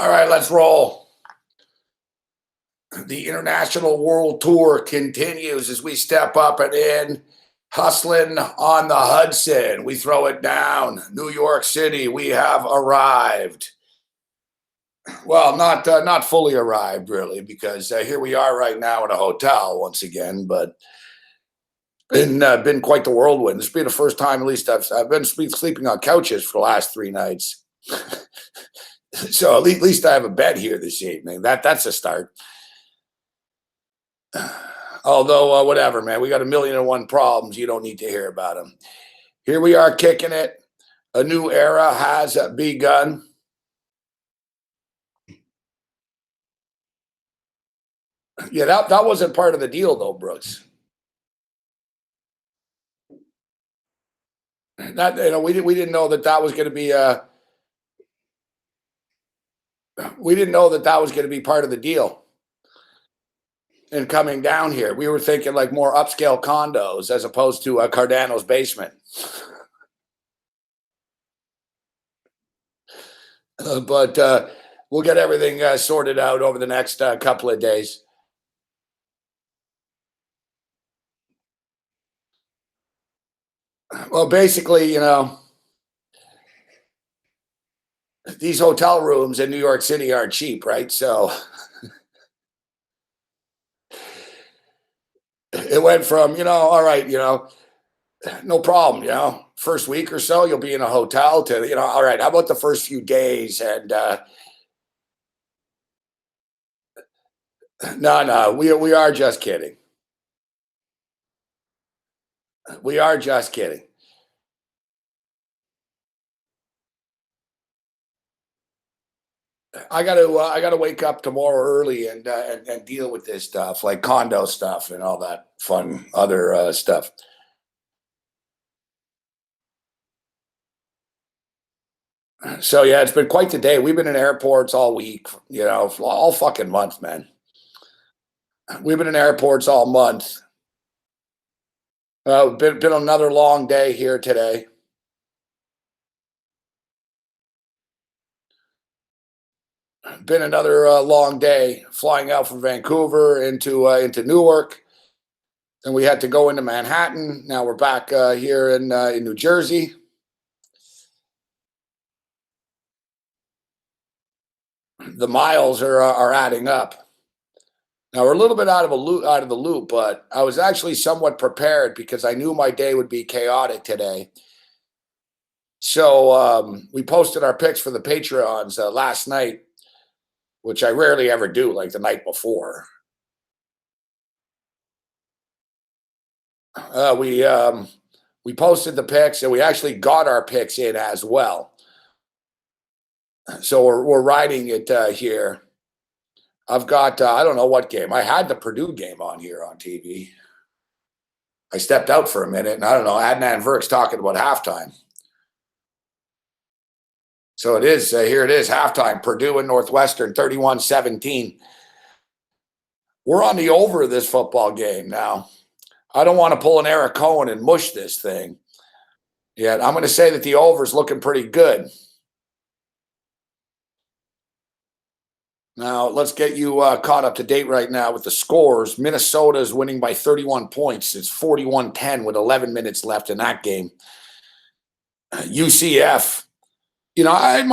All right, let's roll. The International World Tour continues as we step up and in. Hustling on the Hudson. We throw it down. New York City, we have arrived. Well, not fully arrived, really, because here we are right now in a hotel once again. But been quite the whirlwind. This will be the first time, at least, I've been sleeping on couches for the last 3 nights. So at least I have a bed here this evening. That's a start. Although, whatever, man. We got 1,000,001 problems. You don't need to hear about them. Here we are kicking it. A new era has begun. Yeah, that wasn't part of the deal, though, Brooks. Not we didn't know that was going to be we didn't know that was going to be part of the deal. And coming down here, we were thinking like more upscale condos as opposed to Cardano's basement. But we'll get everything sorted out over the next couple of days. Well, basically, these hotel rooms in New York City aren't cheap, right? So it went from, all right, no problem, first week or so, you'll be in a hotel to, all right, how about the first few days? And no, we are just kidding. We are just kidding. I gotta wake up tomorrow early and deal with this stuff like condo stuff and all that fun other stuff. So yeah, it's been quite the day. We've been in airports all week, all fucking month, man. We've been in airports all month. Been another long day here today. Been another long day flying out from Vancouver into Newark. Then we had to go into Manhattan. Now we're back here in New Jersey. The miles are adding up. Now we're a little bit out of the loop, but I was actually somewhat prepared because I knew my day would be chaotic today. So we posted our picks for the Patreons last night, which I rarely ever do, like the night before. We posted the picks and we actually got our picks in as well. So we're riding it here. I've got I don't know what game. I had the Purdue game on here on TV. I stepped out for a minute and I don't know. Adnan Verk's talking about halftime. So it is here. It is halftime. Purdue and Northwestern 31-17. We're on the over of this football game now. I don't want to pull an Eric Cohen and mush this thing. Yet I'm going to say that the over is looking pretty good. Now, let's get you caught up to date right now with the scores. Minnesota is winning by 31 points. It's 41-10 with 11 minutes left in that game. UCF, I had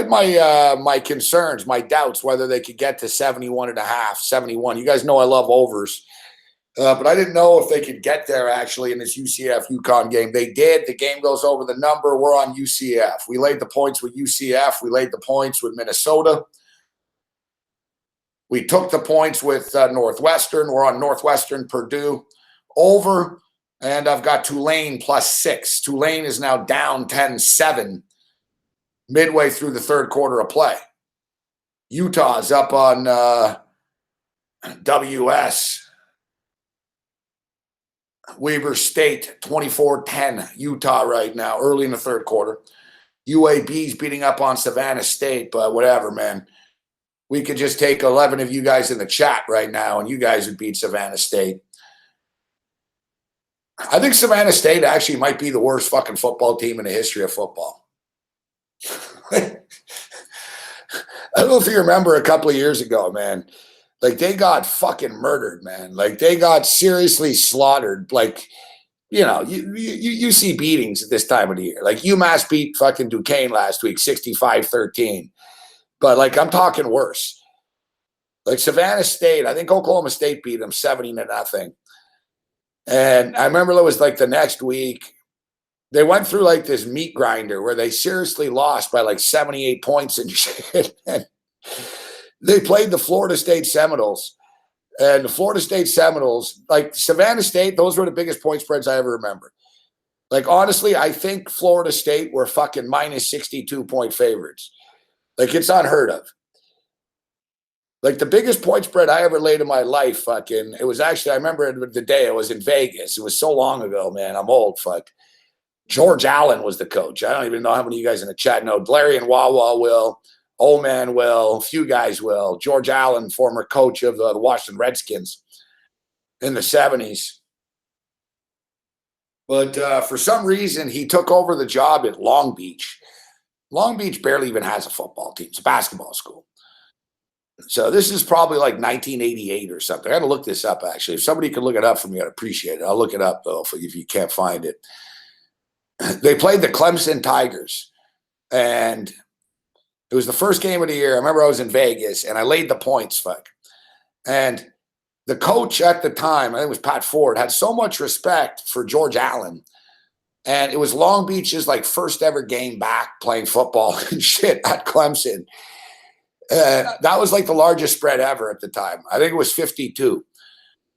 my concerns, my doubts whether they could get to 71.5, 71. You guys know I love overs. But I didn't know if they could get there actually in this UCF UConn game. They did. The game goes over the number. We're on UCF. We laid the points with UCF. We laid the points with Minnesota. We took the points with Northwestern. We're on Northwestern, Purdue, over. And I've got Tulane +6. Tulane is now down 10-7 midway through the third quarter of play. Utah's up on WS. Weber State 24-10 Utah right now, early in the third quarter. UAB's beating up on Savannah State, but whatever, man. We could just take 11 of you guys in the chat right now, and you guys would beat Savannah State. I think Savannah State actually might be the worst fucking football team in the history of football. I don't know if you remember a couple of years ago, man. Like they got fucking murdered, man. Like they got seriously slaughtered. Like, you see beatings at this time of the year. Like UMass beat fucking Duquesne last week, 65-13. But like I'm talking worse. Like Savannah State, I think Oklahoma State beat them 70-0. And I remember it was like the next week, they went through like this meat grinder where they seriously lost by like 78 points and shit. And they played the Florida State Seminoles. And the Florida State Seminoles, like Savannah State, those were the biggest point spreads I ever remember. Like, honestly, I think Florida State were fucking minus 62-point favorites. Like, it's unheard of. Like, the biggest point spread I ever laid in my life, fucking, it was actually, I remember the day it was in Vegas. It was so long ago, man. I'm old, fuck. George Allen was the coach. I don't even know how many of you guys in the chat know. Larry and Wawa will. Old man will. A few guys will. George Allen, former coach of the Washington Redskins in the 70s. But for some reason, he took over the job at Long Beach. Long Beach barely even has a football team. It's a basketball school. So this is probably like 1988 or something. I got to look this up, actually. If somebody could look it up for me, I'd appreciate it. I'll look it up, though, if you can't find it. They played the Clemson Tigers, and it was the first game of the year. I remember I was in Vegas, and I laid the points, fuck. And the coach at the time, I think it was Pat Ford, had so much respect for George Allen. And it was Long Beach's like first ever game back playing football and shit at Clemson. That was like the largest spread ever at the time. I think it was 52.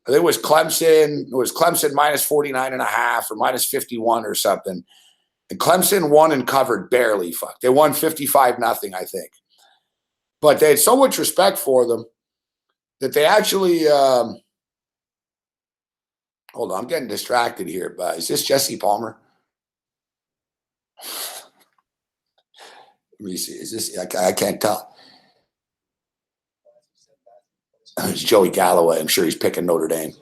I think it was Clemson minus 49.5 or minus 51 or something. And Clemson won and covered barely. Fuck. They won 55-0, I think. But they had so much respect for them that they actually hold on, I'm getting distracted here, but is this Jesse Palmer? Let me see. Is this I can't tell. It's Joey Galloway. I'm sure he's picking Notre Dame.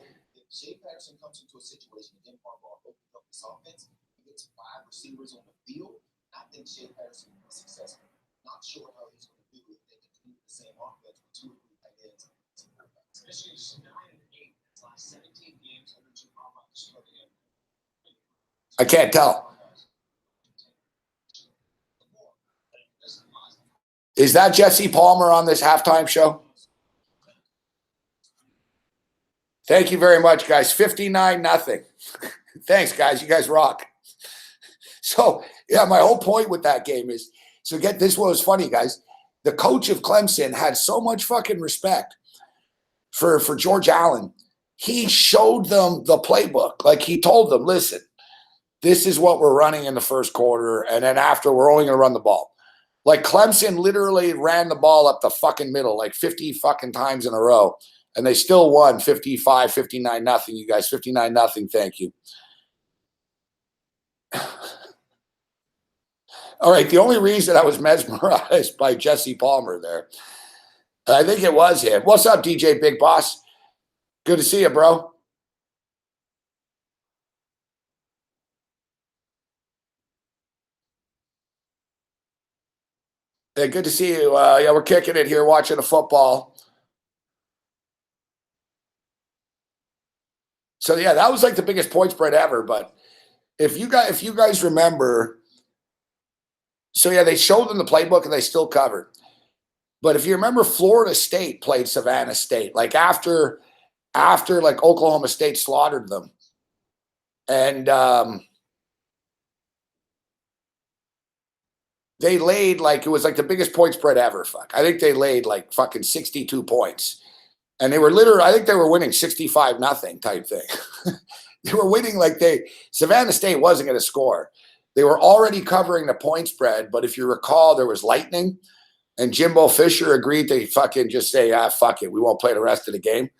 Shea Patterson comes into a situation again, Harbaugh opened up this offense. He gets 5 receivers on the field. I think Shea Patterson will be successful. Not sure how he's going to do it. They continue the same offense with 2 or 3 tight ends. Especially 9 and 8. It's last 17 games under Jim Harbaugh. I can't tell. Is that Jesse Palmer on this halftime show? Thank you very much, guys. 59-0. Thanks, guys. You guys rock. So, yeah, my whole point with that game is, so get this, what was funny, guys. The coach of Clemson had so much fucking respect for George Allen. He showed them the playbook. Like, he told them, listen, this is what we're running in the first quarter, and then after, we're only going to run the ball. Like, Clemson literally ran the ball up the fucking middle like 50 fucking times in a row. And they still won 59-0, you guys. 59-0, thank you. All right, the only reason I was mesmerized by Jesse Palmer there, I think it was him. What's up, DJ Big Boss? Good to see you, bro. Hey, good to see you. Yeah, we're kicking it here, watching the football. So yeah, that was like the biggest point spread ever. But if you guys remember, so yeah, they showed them the playbook and they still covered. But if you remember, Florida State played Savannah State like after like Oklahoma State slaughtered them, and they laid like, it was like the biggest point spread ever. Fuck, I think they laid like fucking 62 points. And they were literally, I think they were winning 65-0 type thing. They were winning like Savannah State wasn't going to score. They were already covering the point spread. But if you recall, there was lightning and Jimbo Fisher agreed to fucking just say, fuck it. We won't play the rest of the game.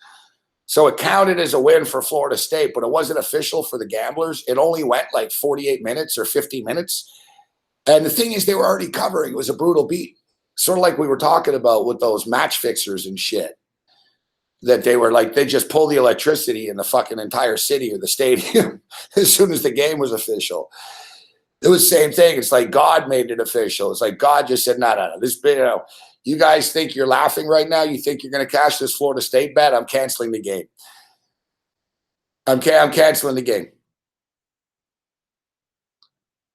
So it counted as a win for Florida State, but it wasn't official for the gamblers. It only went like 48 minutes or 50 minutes. And the thing is, they were already covering. It was a brutal beat. Sort of like we were talking about with those match fixers and shit. That they were like, they just pulled the electricity in the fucking entire city or the stadium as soon as the game was official. It was the same thing. It's like God made it official. It's like God just said, no. This, You guys think you're laughing right now? You think you're going to cash this Florida State bet? I'm canceling the game. I'm canceling the game.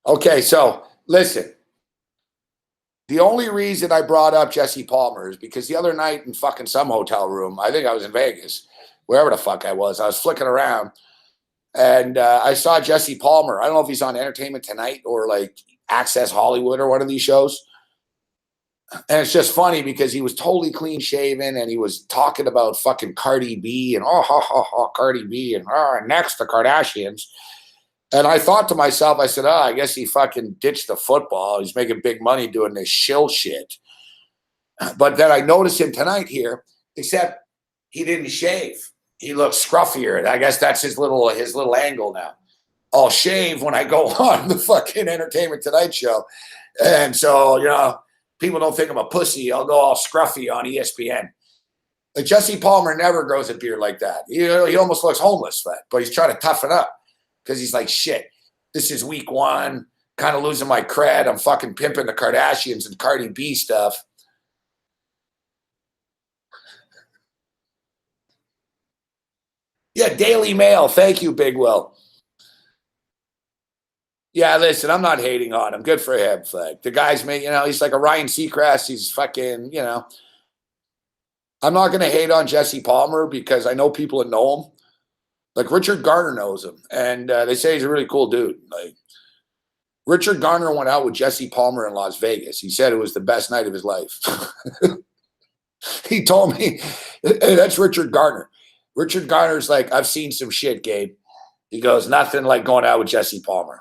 Okay, so listen. The only reason I brought up Jesse Palmer is because the other night in fucking some hotel room, I think I was in Vegas, wherever the fuck I was flicking around, and I saw Jesse Palmer. I don't know if he's on Entertainment Tonight or like Access Hollywood or one of these shows. And it's just funny because he was totally clean shaven and he was talking about fucking Cardi B and Cardi B and next the Kardashians. And I thought to myself, I said, I guess he fucking ditched the football. He's making big money doing this shill shit. But then I noticed him tonight here, except he didn't shave. He looks scruffier. I guess that's his little angle now. I'll shave when I go on the fucking Entertainment Tonight show. And so, people don't think I'm a pussy. I'll go all scruffy on ESPN. Like Jesse Palmer never grows a beard like that. He almost looks homeless, but he's trying to toughen up because he's like, shit, this is week one, kind of losing my cred. I'm fucking pimping the Kardashians and Cardi B stuff. Yeah, Daily Mail. Thank you, Big Will. Yeah, listen, I'm not hating on him. Good for him. Like, the guy's he's like a Ryan Seacrest. He's fucking, I'm not going to hate on Jesse Palmer because I know people that know him. Like Richard Garner knows him, and they say he's a really cool dude. Like Richard Garner went out with Jesse Palmer in Las Vegas. He said it was the best night of his life. He told me, that's Richard Garner. Richard Garner's like, I've seen some shit, Gabe. He goes, nothing like going out with Jesse Palmer.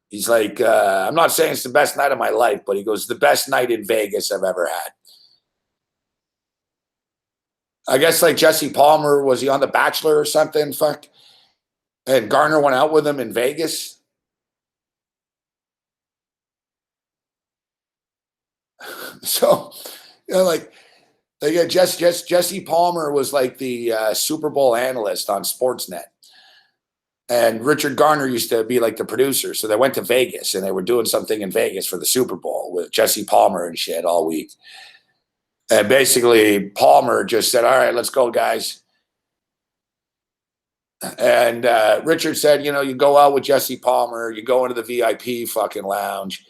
He's like, I'm not saying it's the best night of my life, but he goes, the best night in Vegas I've ever had. I guess like Jesse Palmer, was he on The Bachelor or something? Fuck. And Garner went out with him in Vegas. So, Jesse Palmer was like the Super Bowl analyst on Sportsnet. And Richard Garner used to be like the producer. So they went to Vegas and they were doing something in Vegas for the Super Bowl with Jesse Palmer and shit all week. And basically Palmer just said, all right, let's go, guys. And Richard said, you go out with Jesse Palmer, you go into the VIP fucking lounge,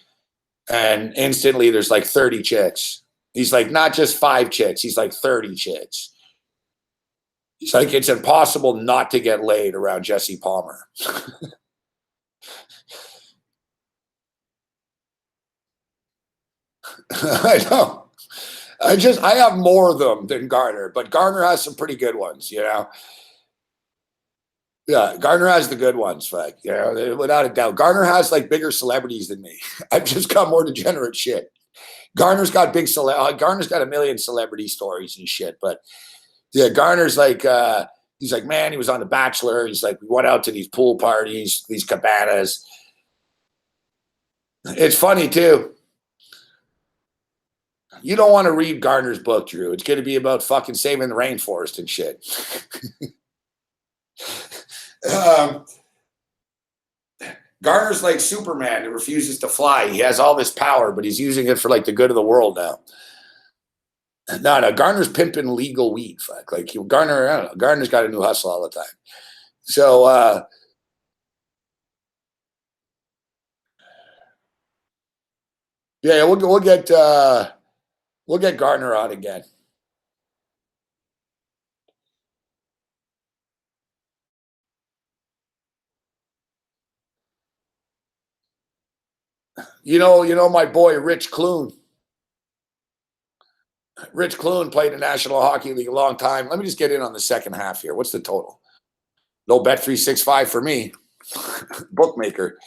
and instantly there's like 30 chicks. He's like, not just 5 chicks. He's like 30 chicks. He's like, it's impossible not to get laid around Jesse Palmer. I know. I have more of them than Garner, but Garner has some pretty good ones, Yeah, Garner has the good ones, without a doubt. Garner has like bigger celebrities than me. I've just got more degenerate shit. Garner's got Garner's got a million celebrity stories and shit, but yeah, Garner's like, he's like, man, he was on The Bachelor. He's like, we went out to these pool parties, these cabanas. It's funny too. You don't want to read Garner's book, Drew. It's going to be about fucking saving the rainforest and shit. Garner's like Superman who refuses to fly. He has all this power, but he's using it for like the good of the world now. No, Garner's pimping legal weed. Fuck. Like Garner, I don't know. Garner's got a new hustle all the time. So yeah, we'll get Garner on again. You know my boy Rich Clune. Rich Clune played in the National Hockey League a long time. Let me just get in on the second half here. What's the total? No bet 365 for me. Bookmaker.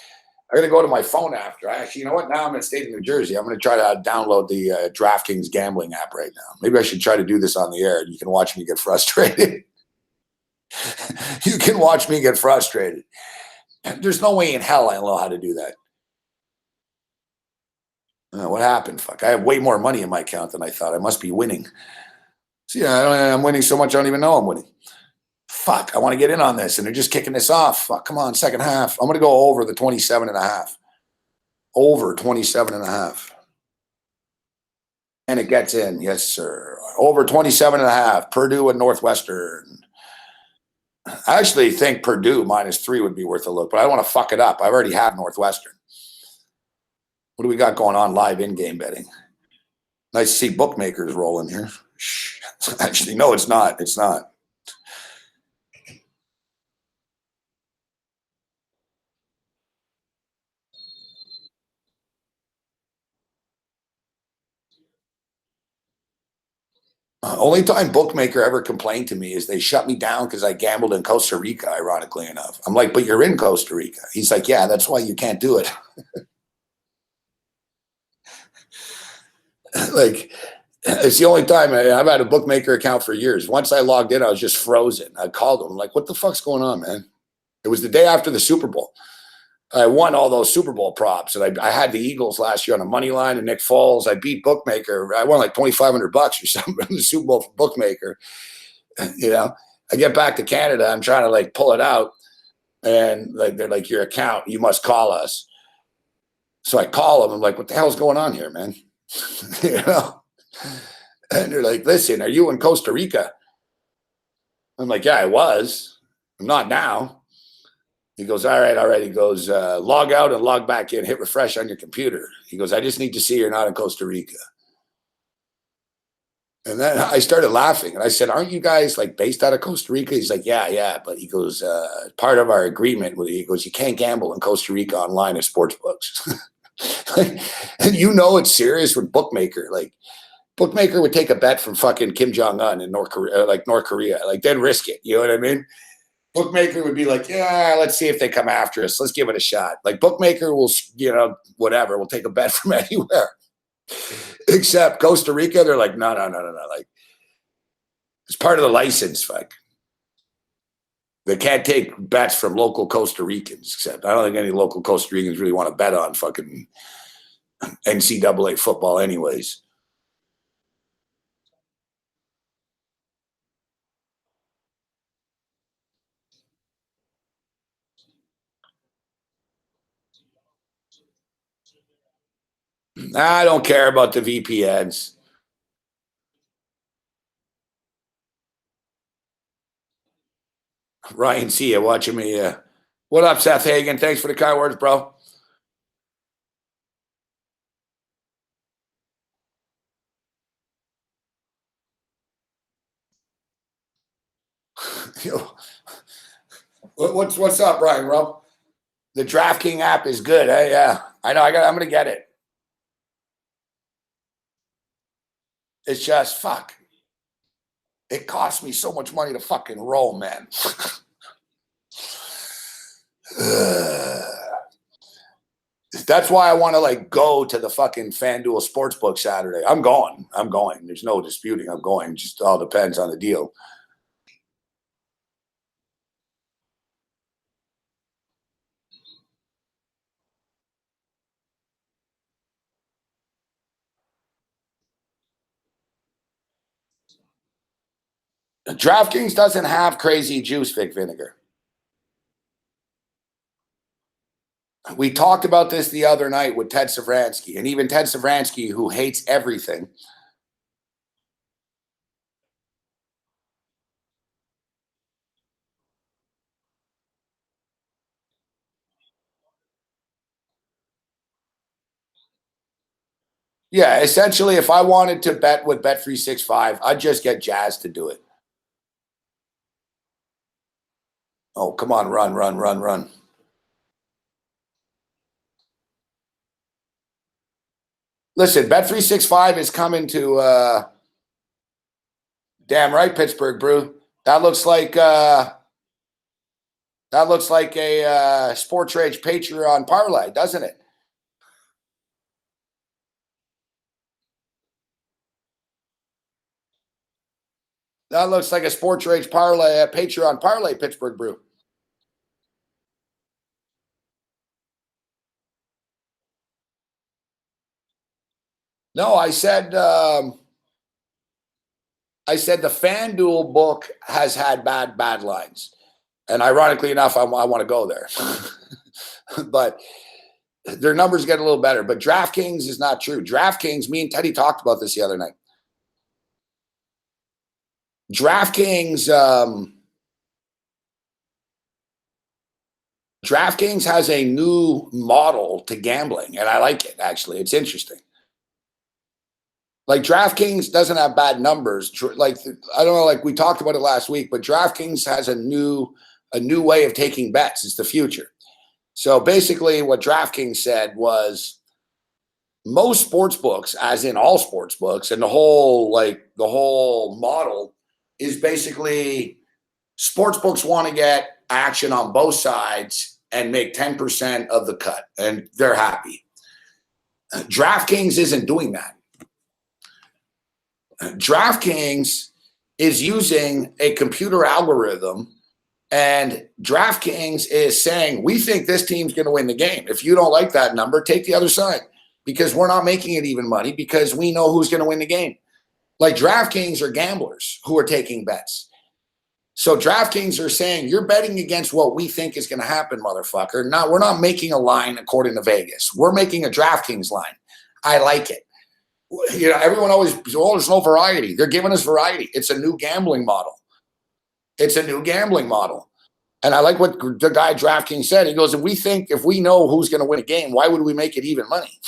I'm going to go to my phone after. Actually, you know what? Now I'm in the state of New Jersey. I'm going to try to download the DraftKings gambling app right now. Maybe I should try to do this on the air. You can watch me get frustrated. You can watch me get frustrated. There's no way in hell I know how to do that. What happened? Fuck. I have way more money in my account than I thought. I must be winning. See, I'm winning so much I don't even know I'm winning. Fuck, I want to get in on this, and they're just kicking this off. Fuck, come on, second half. I'm going to go over the 27.5. Over 27.5. And it gets in. Yes, sir. Over 27.5. Purdue and Northwestern. I actually think Purdue -3 would be worth a look, but I don't want to fuck it up. I already have Northwestern. What do we got going on live in-game betting? Nice to see bookmakers rolling here. Actually, no, it's not. It's not. Only time bookmaker ever complained to me is they shut me down because I gambled in Costa Rica, ironically enough. I'm like, but you're in Costa Rica. He's like, yeah, that's why you can't do it. Like, it's the only time I've had a bookmaker account for years. Once I logged in, I was just frozen. I called them. I'm like, what the fuck's going on, man? It was the day after the Super Bowl. I won all those Super Bowl props, and I had the Eagles last year on a money line and Nick Foles. I beat bookmaker. I won like $2,500 or something in the Super Bowl for bookmaker. You know, I get back to Canada. I'm trying to like pull it out, and like they're like, your account, you must call us. So I call them. I'm like, what the hell's going on here, man? You know, and they're like, listen, are you in Costa Rica? I'm like, yeah, I was. I'm not now. He goes, all right, all right. He goes, log out and log back in, hit refresh on your computer. He goes, I just need to see you're not in Costa Rica. And then I started laughing. And I said, aren't you guys like based out of Costa Rica? He's like, yeah, yeah. But he goes, part of our agreement, he goes, you can't gamble in Costa Rica online at sportsbooks. And you know it's serious with bookmaker. Like, bookmaker would take a bet from fucking Kim Jong-un in North Korea, like they'd risk it. You know what I mean? Bookmaker would be like, yeah, let's see if they come after us. Let's give it a shot. Like bookmaker will, you know, whatever. We'll take a bet from anywhere. Except Costa Rica, they're like, no. Like, it's part of the license. Like, they can't take bets from local Costa Ricans. Except I don't think any local Costa Ricans really want to bet on fucking NCAA football, anyways. I don't care about the VPNs. Ryan, see you watching me. What up, Seth Hagen? Thanks for the kind words, bro. What's up, Ryan, bro? The DraftKings app is good. Yeah, I know. I'm gonna get it. It's just fuck. It costs me so much money to fucking roll, man. That's why I want to like go to the fucking FanDuel Sportsbook Saturday. I'm going. There's no disputing. I'm going. Just all depends on the deal. DraftKings doesn't have crazy juice, Vic Vinegar. We talked about this the other night with Ted Savransky, and even Ted Savransky, who hates everything. Yeah, essentially, if I wanted to bet with Bet365, I'd just get Jazz to do it. Oh, come on, run. Listen, Bet365 is coming to damn right, Pittsburgh Brew. That looks like a Sports Rage Patreon parlay, doesn't it? That looks like a Sports Rage parlay, Patreon parlay, Pittsburgh Brew. No, I said the FanDuel book has had bad lines, and ironically enough, I want to go there. But their numbers get a little better. But DraftKings is not true. DraftKings, me and Teddy talked about this the other night. DraftKings, DraftKings has a new model to gambling, and I like it, actually. It's interesting. Like, DraftKings doesn't have bad numbers. Like, I don't know, like we talked about it last week, but DraftKings has a new way of taking bets. It's the future. So basically what DraftKings said was most sports books, as in all sports books, and the whole model is basically sports books want to get action on both sides and make 10% of the cut, and they're happy. DraftKings isn't doing that. DraftKings is using a computer algorithm, and DraftKings is saying, we think this team's going to win the game. If you don't like that number, take the other side, because we're not making it even money, because we know who's going to win the game. Like, DraftKings are gamblers who are taking bets. So DraftKings are saying, you're betting against what we think is going to happen, motherfucker. Now, we're not making a line according to Vegas. We're making a DraftKings line. I like it. You know, everyone always, oh, there's no variety. They're giving us variety. It's a new gambling model. It's a new gambling model. And I like what the guy DraftKings said. He goes, if we know who's going to win a game, why would we make it even money?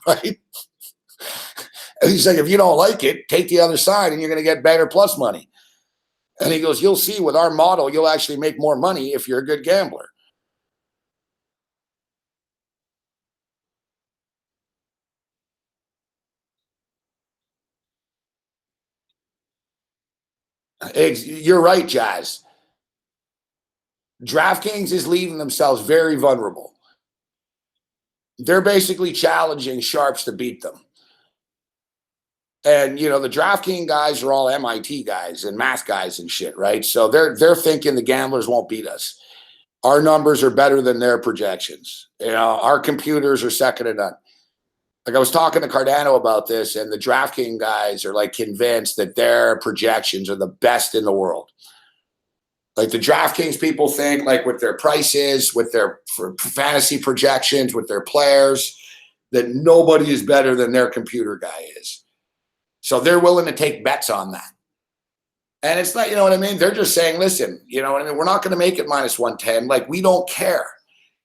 Right? And he's like, if you don't like it, take the other side and you're going to get better plus money. And he goes, you'll see with our model, you'll actually make more money if you're a good gambler. You're right, Jazz. DraftKings is leaving themselves very vulnerable. They're basically challenging sharps to beat them. And, you know, the DraftKings guys are all MIT guys and math guys and shit, right? So they're thinking the gamblers won't beat us. Our numbers are better than their projections. You know, our computers are second to none. Like, I was talking to Cardano about this, and the DraftKings guys are like convinced that their projections are the best in the world. Like, the DraftKings people think, like, with their prices, with their fantasy projections, with their players, that nobody is better than their computer guy is. So they're willing to take bets on that. And it's not, you know what I mean? They're just saying, listen, you know what I mean? We're not going to make it minus 110. Like, we don't care.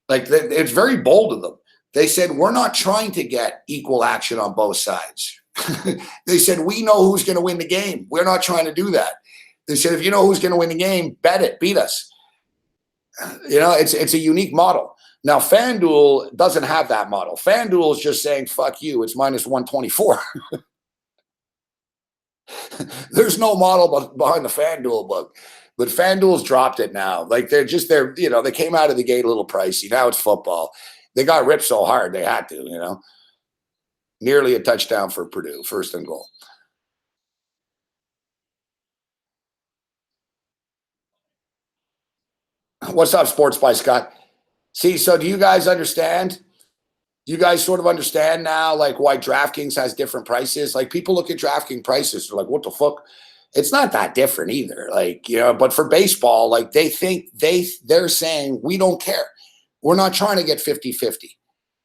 Like, it's very bold of them. They said, we're not trying to get equal action on both sides. They said, we know who's going to win the game. We're not trying to do that. They said, if you know who's going to win the game, bet it, beat us. You know, it's a unique model. Now, FanDuel doesn't have that model. FanDuel is just saying, fuck you, it's minus 124. There's no model behind the FanDuel book. But FanDuel's dropped it now. Like, you know, they came out of the gate a little pricey. Now it's football. They got ripped so hard they had to, you know. Nearly a touchdown for Purdue, first and goal. What's up, Sports by Scott? See, so do you guys understand? You guys sort of understand now, like, why DraftKings has different prices? Like, people look at DraftKings prices, they're like, what the fuck? It's not that different either. Like, you know, but for baseball, like, they think they're saying, we don't care. We're not trying to get 50-50.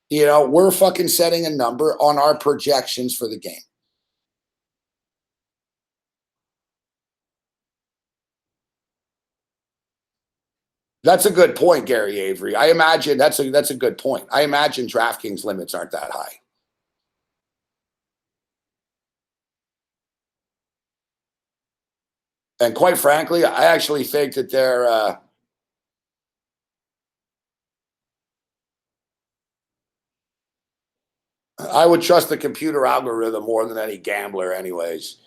You know, we're fucking setting a number on our projections for the game. That's a good point, Gary Avery. I imagine that's a good point. I imagine DraftKings limits aren't that high. And quite frankly, I actually think that I would trust the computer algorithm more than any gambler, anyways.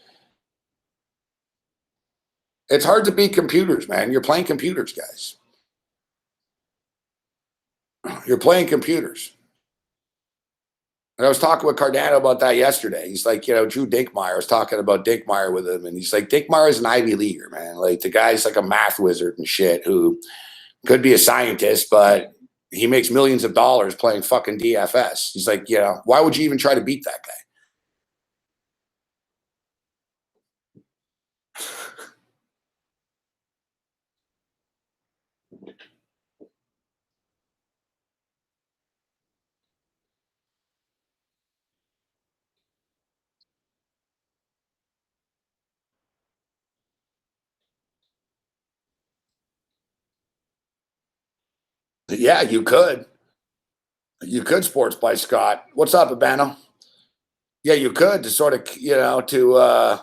It's hard to beat computers, man. You're playing computers, guys. You're playing computers. And I was talking with Cardano about that yesterday. He's like, you know, Drew Dinkmeyer. I was talking about Dinkmeyer with him, and he's like, Dinkmeyer is an Ivy Leaguer, man. Like, the guy's like a math wizard and shit who could be a scientist, but he makes millions of dollars playing fucking DFS. He's like, you know, why would you even try to beat that guy? Yeah, you could. You could sports by Scott. What's up, Abano? Yeah, you could to sort of, to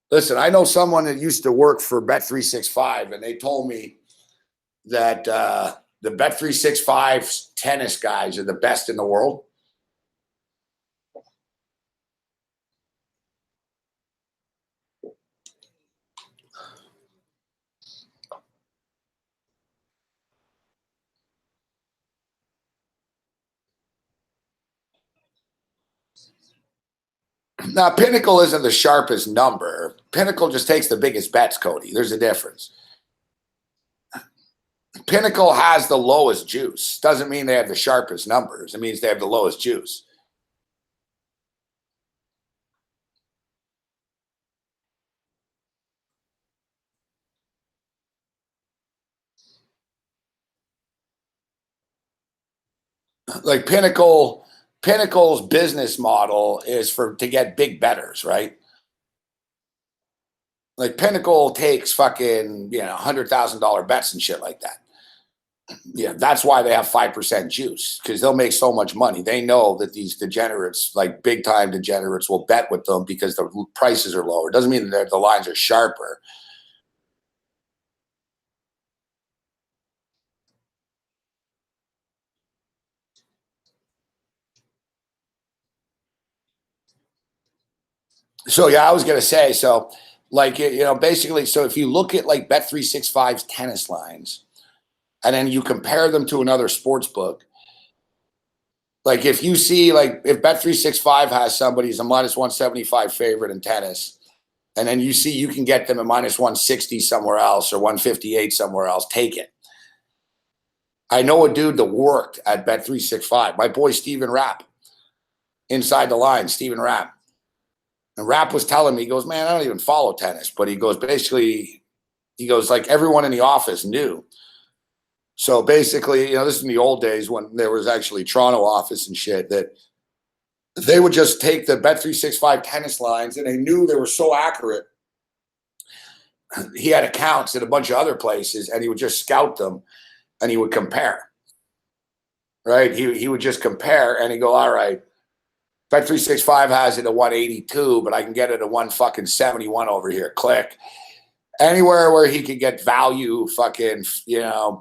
listen. I know someone that used to work for Bet365, and they told me that the Bet365 tennis guys are the best in the world. Now, Pinnacle isn't the sharpest number. Pinnacle just takes the biggest bets, Cody. There's a difference. Pinnacle has the lowest juice. Doesn't mean they have the sharpest numbers. It means they have the lowest juice. Like Pinnacle's business model is for to get big betters, right? Like Pinnacle takes fucking $100,000 bets and shit like that. Yeah, that's why they have 5% juice, because they'll make so much money. They know that these degenerates, like big time degenerates, will bet with them because the prices are lower. It doesn't mean that the lines are sharper. So yeah, I was gonna say, so like basically, so if you look at like Bet365's tennis lines and then you compare them to another sports book, like if you see like if Bet365 has somebody who's a minus 175 favorite in tennis, and then you see you can get them at minus 160 somewhere else or 158 somewhere else, take it. I know a dude that worked at Bet365, my boy Steven Rapp, inside the line, Steven Rapp. And Rapp was telling me, he goes, man, I don't even follow tennis, but he goes, basically, he goes, like everyone in the office knew. So basically, this is in the old days when there was actually Toronto office and shit, that they would just take the Bet365 tennis lines and they knew they were so accurate. He had accounts at a bunch of other places and he would just scout them and he would compare, right? He would just compare and he'd go, all right, Bet365 has it at 182, but I can get it at 171 over here. Click. Anywhere where he could get value fucking,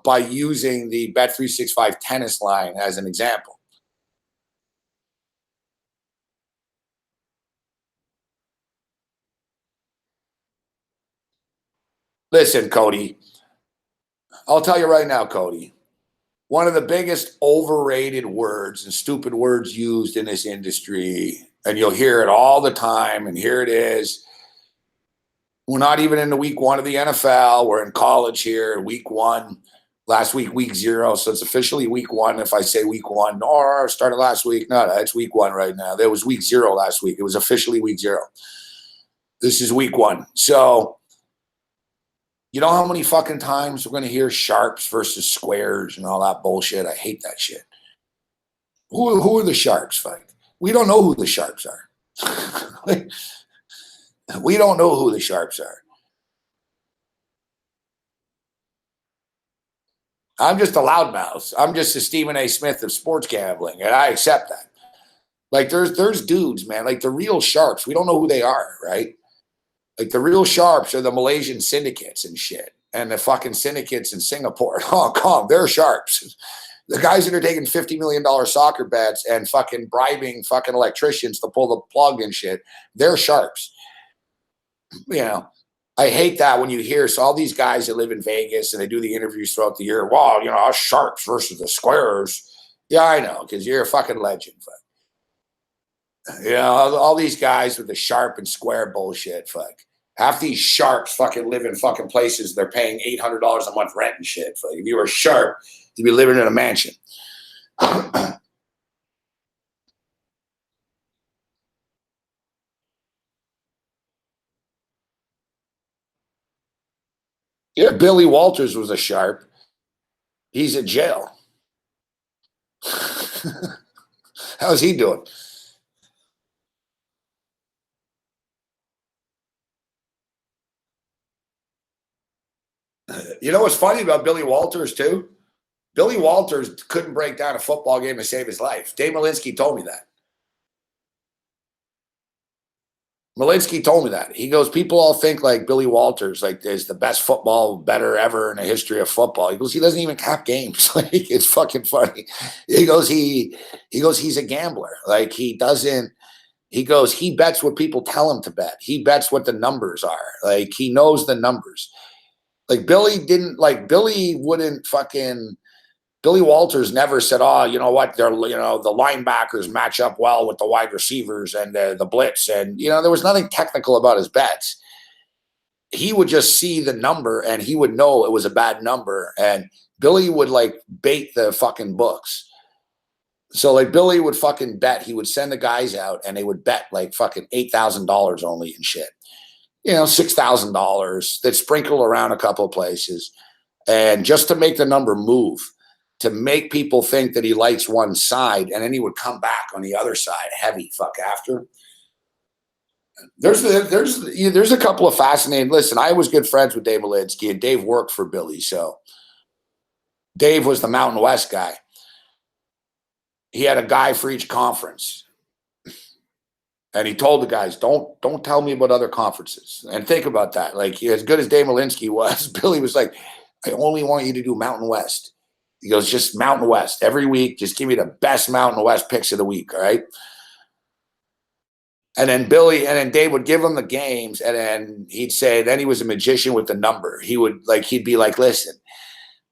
by using the Bet365 tennis line as an example. Listen, Cody, I'll tell you right now, Cody, one of the biggest overrated words and stupid words used in this industry, and you'll hear it all the time, and here it is. We're not even into week one of the NFL. We're in college here, week one. Last week, week zero. So it's officially week one. If I say week one, or started last week, no, it's week one right now. There was week zero last week. It was officially week zero. This is week one. So, you know how many fucking times we're going to hear sharps versus squares and all that bullshit? I hate that shit. Who are the sharps, Frank? We don't know who the sharps are. We don't know who the sharps are. I'm just a loudmouth. I'm just a Stephen A. Smith of sports gambling, and I accept that. Like there's dudes, man, like the real sharps. We don't know who they are, right? Like the real sharps are the Malaysian syndicates and shit, and the fucking syndicates in Singapore and Hong Kong. They're sharps. The guys that are taking $50 million soccer bets and fucking bribing fucking electricians to pull the plug and shit, they're sharps. You know, I hate that when you hear so all these guys that live in Vegas and they do the interviews throughout the year. Wow, us sharps versus the squares. Yeah, I know, because you're a fucking legend. Fuck. All these guys with the sharp and square bullshit. Fuck. Half these sharps fucking live in fucking places they're paying $800 a month rent and shit. Fuck. If you were sharp, you'd be living in a mansion. Yeah, Billy Walters was a sharp. He's in jail. How's he doing? You know what's funny about Billy Walters too? Billy Walters couldn't break down a football game to save his life. Dave Malinsky told me that. Malinsky told me that. He goes, people all think like Billy Walters like is the best football better ever in the history of football. He goes, he doesn't even cap games. Like it's fucking funny. He goes, he's a gambler. Like he doesn't. He goes, he bets what people tell him to bet. He bets what the numbers are. Like he knows the numbers. Like Billy wouldn't fucking Billy Walters never said, "Oh, you know what? They're the linebackers match up well with the wide receivers and the blitz." And there was nothing technical about his bets. He would just see the number and he would know it was a bad number. And Billy would like bait the fucking books. So like Billy would fucking bet. He would send the guys out and they would bet like fucking $8,000 only and shit. $6,000 that sprinkle around a couple of places, and just to make the number move, to make people think that he likes one side, and then he would come back on the other side heavy fuck after. There's a couple of fascinating. Listen, I was good friends with Dave Malinsky, and Dave worked for Billy, so Dave was the Mountain West guy. He had a guy for each conference. And he told the guys, don't tell me about other conferences. And think about that. Like as good as Dave Malinsky was, Billy was like, I only want you to do Mountain West. He goes, just Mountain West every week. Just give me the best Mountain West picks of the week. All right. And then Dave would give him the games, and then he'd say, then he was a magician with the number. He'd be like, listen,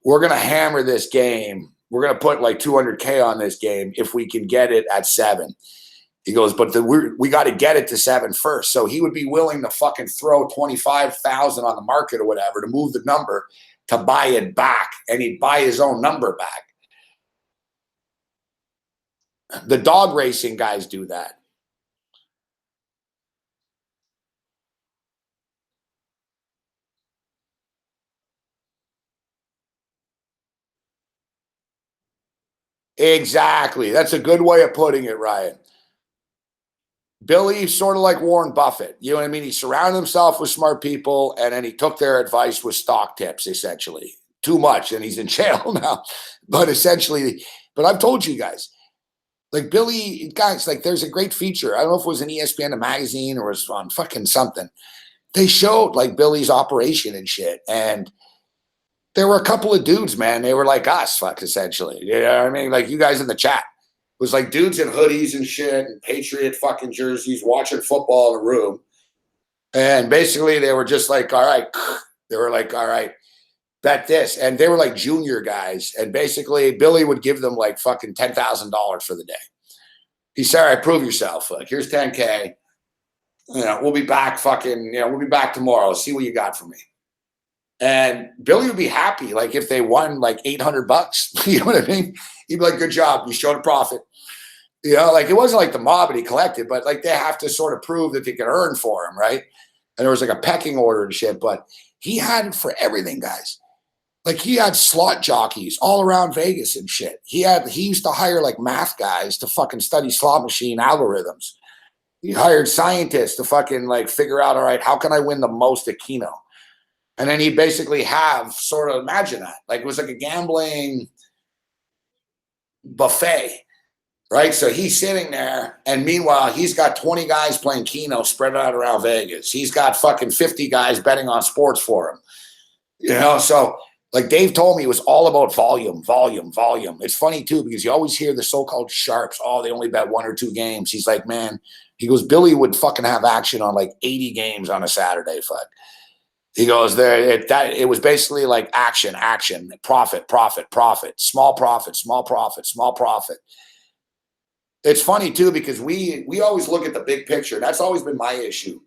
we're gonna hammer this game. We're gonna put like 200K on this game if we can get it at 7. He goes, but we got to get it to 7 first. So he would be willing to fucking throw 25,000 on the market or whatever to move the number to buy it back, and he'd buy his own number back. The dog racing guys do that. Exactly. That's a good way of putting it, Ryan. Billy's sort of like Warren Buffett. You know what I mean? He surrounded himself with smart people, and then he took their advice with stock tips, essentially. Too much, and he's in jail now. But essentially, but I've told you guys, like Billy, guys, like there's a great feature. I don't know if it was an ESPN a magazine or it was on fucking something. They showed like Billy's operation and shit. And there were a couple of dudes, man. They were like us, fuck, essentially. You know what I mean? Like you guys in the chat. It was like dudes in hoodies and shit and Patriot fucking jerseys watching football in a room. And basically they were just like, all right. They were like, all right, bet this. And they were like junior guys. And basically Billy would give them like fucking $10,000 for the day. He said, all right, prove yourself. Like, here's 10K. We'll be back we'll be back tomorrow. See what you got for me. And Billy would be happy, like if they won like $800. You know what I mean? He'd be like, good job. You showed a profit. Like it wasn't like the mob that he collected, but like they have to sort of prove that they can earn for him, right? And there was like a pecking order and shit, but he had it for everything, guys. Like he had slot jockeys all around Vegas and shit. He used to hire like math guys to fucking study slot machine algorithms. He hired scientists to fucking like figure out, all right, how can I win the most at Keno? And then he basically have sort of imagine that. Like it was like a gambling buffet, right? So he's sitting there, and meanwhile, he's got 20 guys playing Keno spread out around Vegas. He's got fucking 50 guys betting on sports for him. So like Dave told me, it was all about volume, volume, volume. It's funny too, because you always hear the so-called sharps, oh, they only bet 1 or 2 games. He's like, man, he goes, Billy would fucking have action on like 80 games on a Saturday, fuck. He goes, it was basically like action, action, profit, profit, profit, small profit, small profit, small profit. It's funny too, because we always look at the big picture. That's always been my issue.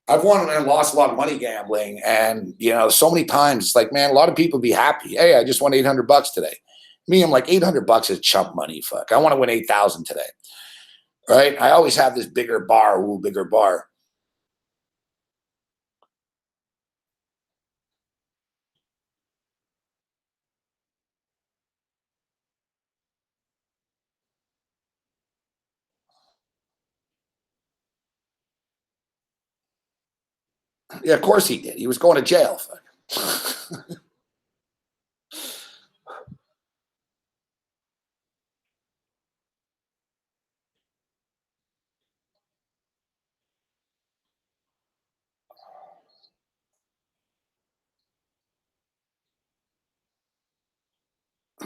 I've won and lost a lot of money gambling, and so many times it's like, man, a lot of people be happy. Hey, I just won $800 today. Me, I'm like, $800 is chump money. Fuck, I want to win 8,000 today, right? I always have this bigger bar, bigger bar. Yeah, of course he did. He was going to jail.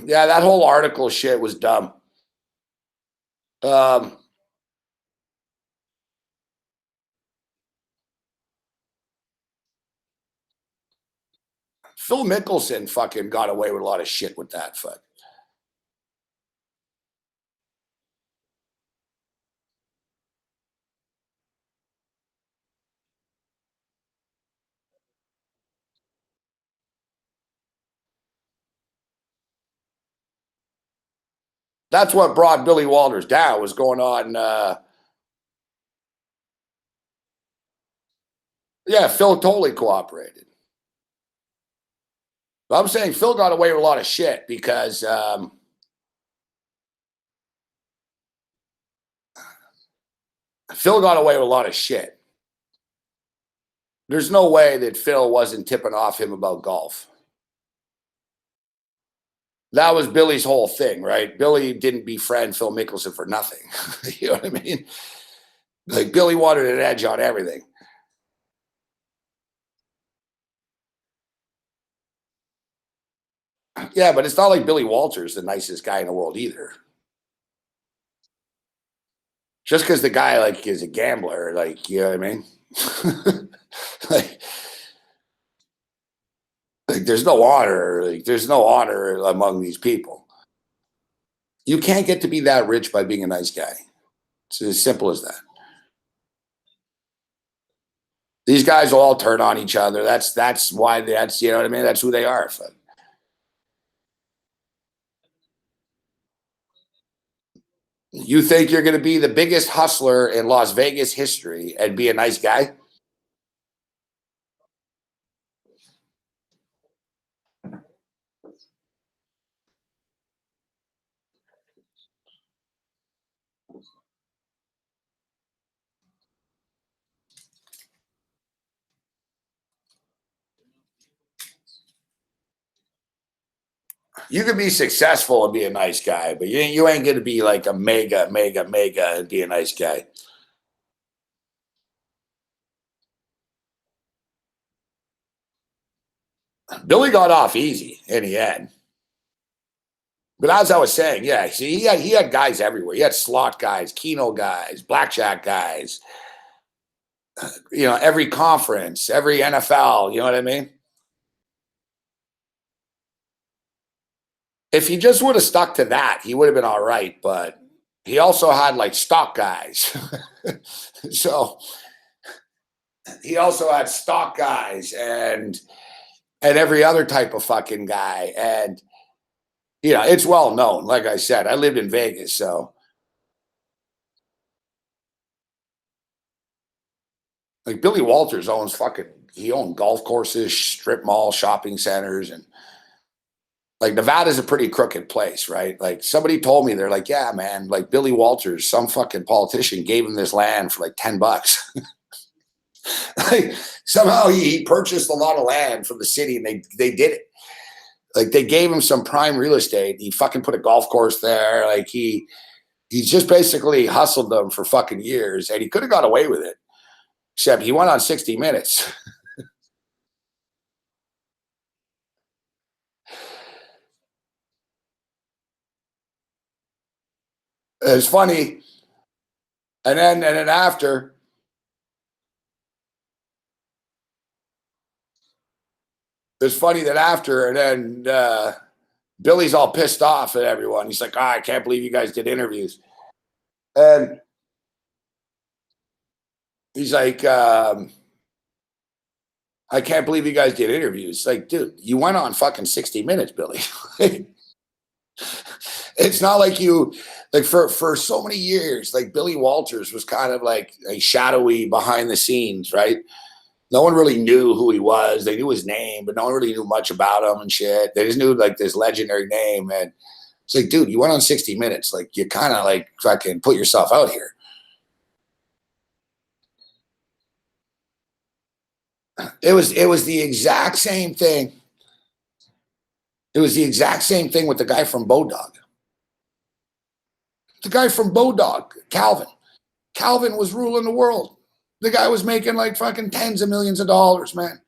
Yeah, that whole article shit was dumb. Um, Phil Mickelson fucking got away with a lot of shit with that. Fuck. That's what brought Billy Walters down. Was going on. Yeah, Phil totally cooperated. But I'm saying Phil got away with a lot of shit because Phil got away with a lot of shit. There's no way that Phil wasn't tipping off him about golf. That was Billy's whole thing, right? Billy didn't befriend Phil Mickelson for nothing. You know what I mean? Like Billy wanted an edge on everything. Yeah, but it's not like Billy Walters the nicest guy in the world either. Just because the guy like is a gambler, like you know what I mean? like, like there's no honor. Like there's no honor among these people. You can't get to be that rich by being a nice guy. It's as simple as that. These guys will all turn on each other. That's why that's you know what I mean. That's who they are. You think you're going to be the biggest hustler in Las Vegas history and be a nice guy? You can be successful and be a nice guy, but you ain't going to be like a mega and be a nice guy. Billy got off easy in the end. But as I was saying, yeah, see, he had guys everywhere. He had slot guys, Keno guys, blackjack guys, every conference, every NFL, you know what I mean? If he just would have stuck to that, he would have been all right. But he also had like stock guys. So he also had stock guys and every other type of fucking guy. And it's well known. Like I said, I lived in Vegas, so like Billy Walters owns he owned golf courses, strip mall, shopping centers, and like Nevada's a pretty crooked place, right? Like somebody told me they're like, yeah, man, like Billy Walters, some fucking politician gave him this land for like $10. Like somehow he purchased a lot of land from the city and they did it. Like they gave him some prime real estate. He fucking put a golf course there. Like he's just basically hustled them for fucking years and he could have got away with it. Except he went on 60 Minutes. It's funny. And then after, it's funny that after, and then Billy's all pissed off at everyone. He's like, I can't believe you guys did interviews. And he's like, I can't believe you guys did interviews. Like, dude, you went on fucking 60 Minutes, Billy. It's not like you, like for so many years, like Billy Walters was kind of like a shadowy behind the scenes, right? No one really knew who he was. They knew his name, but no one really knew much about him and shit. They just knew like this legendary name. And it's like, dude, you went on 60 Minutes. Like, you kind of like fucking put yourself out here. It was the exact same thing. It was the exact same thing with the guy from Bodog. The guy from Bodog, Calvin. Calvin was ruling the world. The guy was making like fucking tens of millions of dollars, man.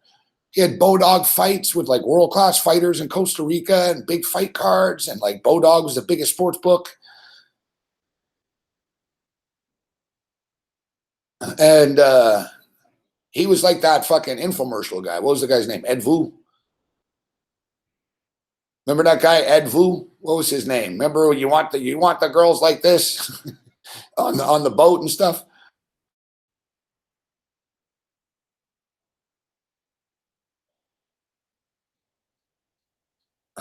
He had Bodog fights with like world-class fighters in Costa Rica and big fight cards. And like Bodog was the biggest sports book. And he was like that fucking infomercial guy. What was the guy's name? Ed Vu. Remember that guy, Ed Vu? What was his name? Remember you want the girls like this on the boat and stuff?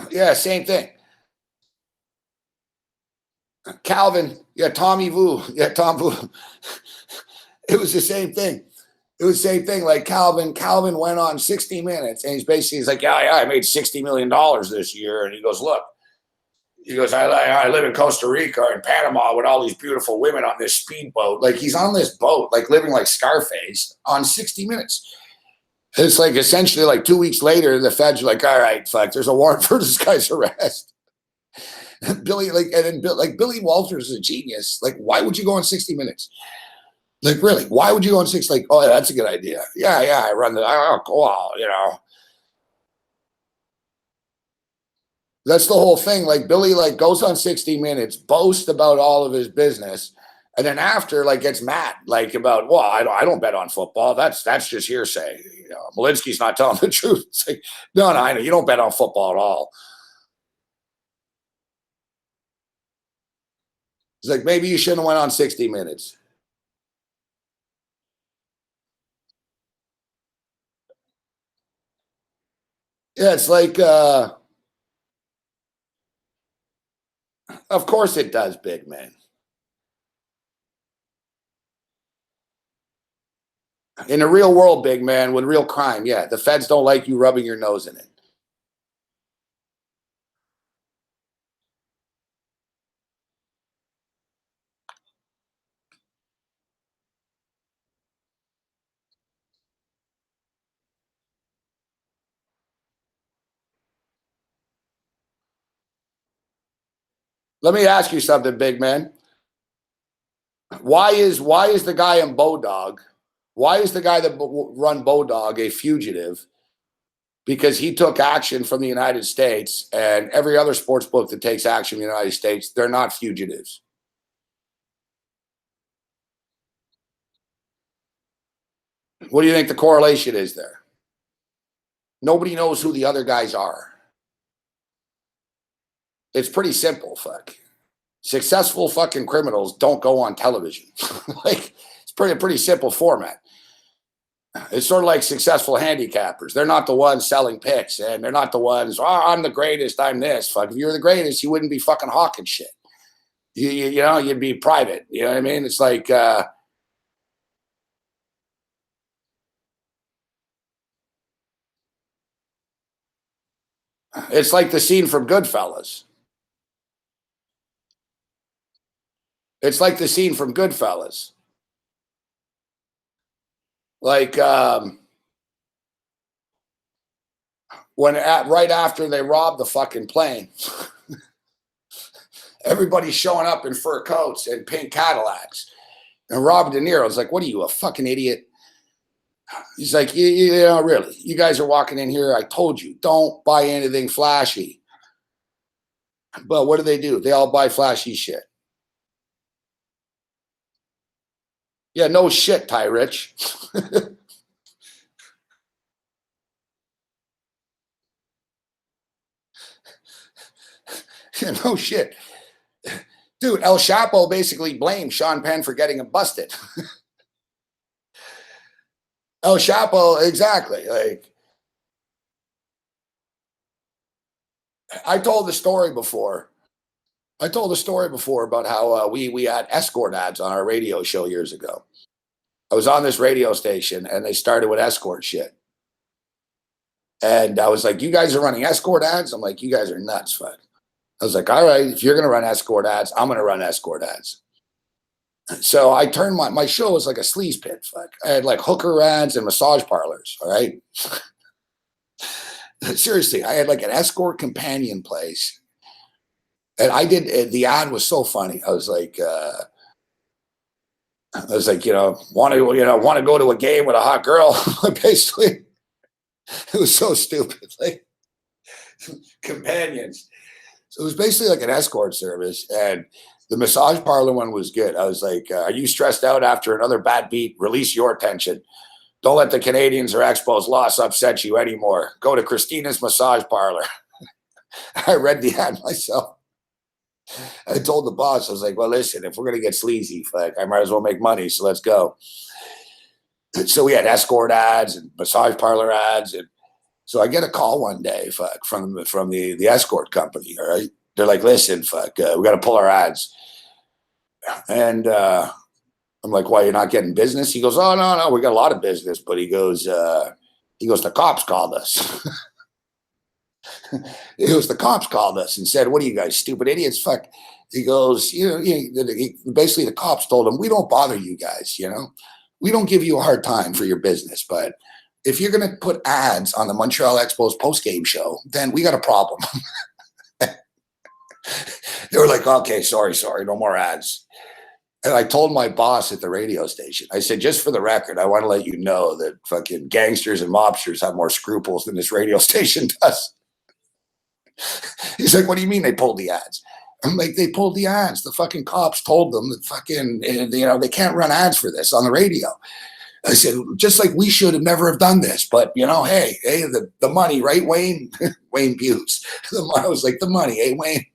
Yeah, same thing. Calvin, yeah, Tommy Vu, yeah, Tom Vu. It was the same thing. It was the same thing. Like Calvin went on 60 Minutes, and he's like, yeah, I made $60 million this year. And he goes, look, I live in Costa Rica or in Panama with all these beautiful women on this speedboat. Like he's on this boat, like living like Scarface on 60 Minutes. It's like essentially like 2 weeks later, the feds are like, all right, fuck, there's a warrant for this guy's arrest. Billy, Billy Walters is a genius. Like, why would you go on 60 Minutes? Like, really, why would you go on six? Like, oh, that's a good idea. Yeah, I run well. That's the whole thing. Like, Billy, like, goes on 60 Minutes, boasts about all of his business, and then after, like, gets mad, like, about, well, I don't bet on football. That's just hearsay. Malinsky's not telling the truth. It's like, no, I know you don't bet on football at all. It's like, maybe you shouldn't have went on 60 Minutes. Yeah, it's like, of course it does, big man. In the real world, big man, with real crime, yeah, the feds don't like you rubbing your nose in it. Let me ask you something, big man. Why is the guy in Bodog? Why is the guy that run Bodog a fugitive? Because he took action from the United States, and every other sports book that takes action in the United States, they're not fugitives. What do you think the correlation is there? Nobody knows who the other guys are. It's pretty simple, fuck. Successful fucking criminals don't go on television. Like, it's pretty simple format. It's sort of like successful handicappers. They're not the ones selling picks, and they're not the ones, oh, I'm the greatest, I'm this. Fuck, if you were the greatest, you wouldn't be fucking hawking shit. You'd be private. You know what I mean? It's like, it's like the scene from Goodfellas. It's like the scene from Goodfellas. Like, right after they rob the fucking plane, everybody's showing up in fur coats and pink Cadillacs. And Robert De Niro's like, what are you, a fucking idiot? He's like, really, you guys are walking in here. I told you, don't buy anything flashy. But what do? They all buy flashy shit. Yeah, no shit, Ty Rich. Yeah, no shit. Dude, El Chapo basically blamed Sean Penn for getting him busted. El Chapo, exactly. Like, I told the story before. I told a story before about how we had escort ads on our radio show years ago. I was on this radio station and they started with escort shit. And I was like, you guys are running escort ads? I'm like, you guys are nuts, fuck. I was like, all right, if you're going to run escort ads, I'm going to run escort ads. So I turned my show was like a sleaze pit. Fuck. I had like hooker ads and massage parlors. All right. Seriously, I had like an escort companion place. And I did the ad was so funny. Want to go to a game with a hot girl. Basically, it was so stupid. Like companions. So it was basically like an escort service. And the massage parlor one was good. I was like, are you stressed out after another bad beat? Release your tension. Don't let the Canadians or Expos loss upset you anymore. Go to Christina's massage parlor. I read the ad myself. I told the boss, I was like, well, listen, if we're going to get sleazy, fuck, I might as well make money. So let's go. So we had escort ads and massage parlor ads. And so I get a call one day, fuck, from the escort company. All right. They're like, listen, fuck, we got to pull our ads. And I'm like, why, you're not getting business? He goes, oh, no, we got a lot of business. But he goes, the cops called us. The cops called us and said, what are you guys, stupid idiots? Fuck. He goes, basically the cops told him, we don't bother you guys, we don't give you a hard time for your business. But if you're going to put ads on the Montreal Expos post-game show, then we got a problem. They were like, okay, sorry, no more ads. And I told my boss at the radio station, I said, just for the record, I want to let you know that fucking gangsters and mobsters have more scruples than this radio station does. He's like, what do you mean they pulled the ads? I'm like, they pulled the ads. The fucking cops told them that fucking, they can't run ads for this on the radio. I said, just like we should have never have done this. But, hey, the money, right, Wayne? Wayne Buse. I was like, the money, hey, Wayne?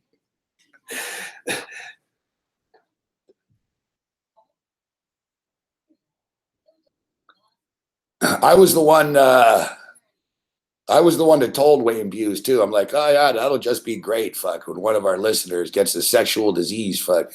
I was the one that told Wayne Buse too. I'm like, oh yeah, that'll just be great. Fuck, when one of our listeners gets a sexual disease. Fuck.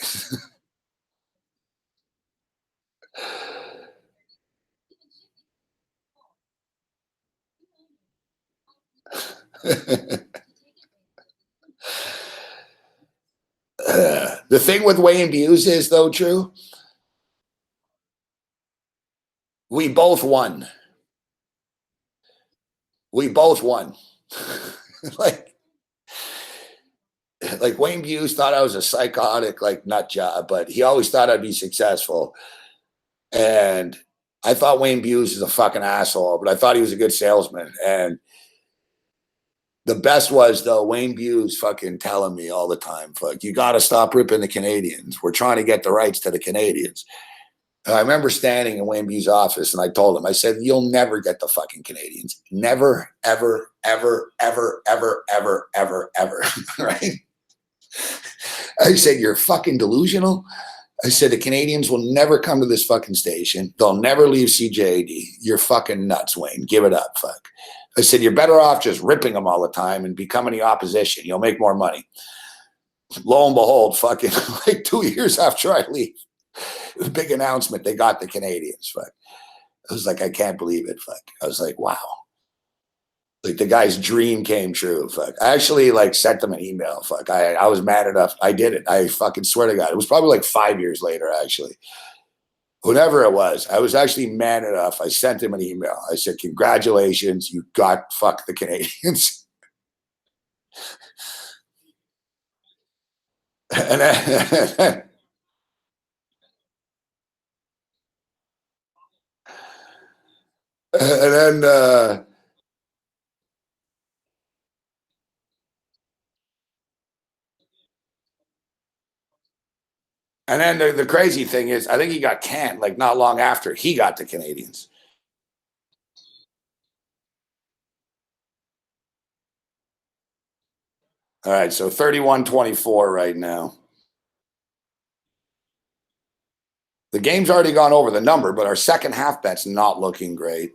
The thing with Wayne Buse is, though, True, we both won. We both won. like, like Wayne Buse thought I was a psychotic, like nut job, but he always thought I'd be successful. And I thought Wayne Buse is a fucking asshole, but I thought he was a good salesman. And the best was, though, Wayne Buse fucking telling me all the time, fuck, you got to stop ripping the Canadians. We're trying to get the rights to the Canadians. And I remember standing in Wayne Buse's office and I told him, I said, you'll never get the fucking Canadians. Never, ever, ever, ever, ever, ever, ever, ever. Right? I said, you're fucking delusional. I said, the Canadians will never come to this fucking station. They'll never leave CJAD. You're fucking nuts, Wayne. Give it up, fuck. I said, you're better off just ripping them all the time and becoming the opposition. You'll make more money. Lo and behold, fucking like 2 years after I leave, big announcement, they got the Canadians. Fuck. I was like, I can't believe it. Fuck. I was like, wow. Like the guy's dream came true. Fuck. I actually like sent them an email. Fuck. I was mad enough. I did it. I fucking swear to God. It was probably like 5 years later, actually. Whatever it was, I was actually mad enough. I sent him an email. I said, congratulations, you got fuck the Canadians. and then, and then the crazy thing is, I think he got canned like not long after he got the Canadians. All right, so 31-24 right now. The game's already gone over the number, but our second half bet's not looking great.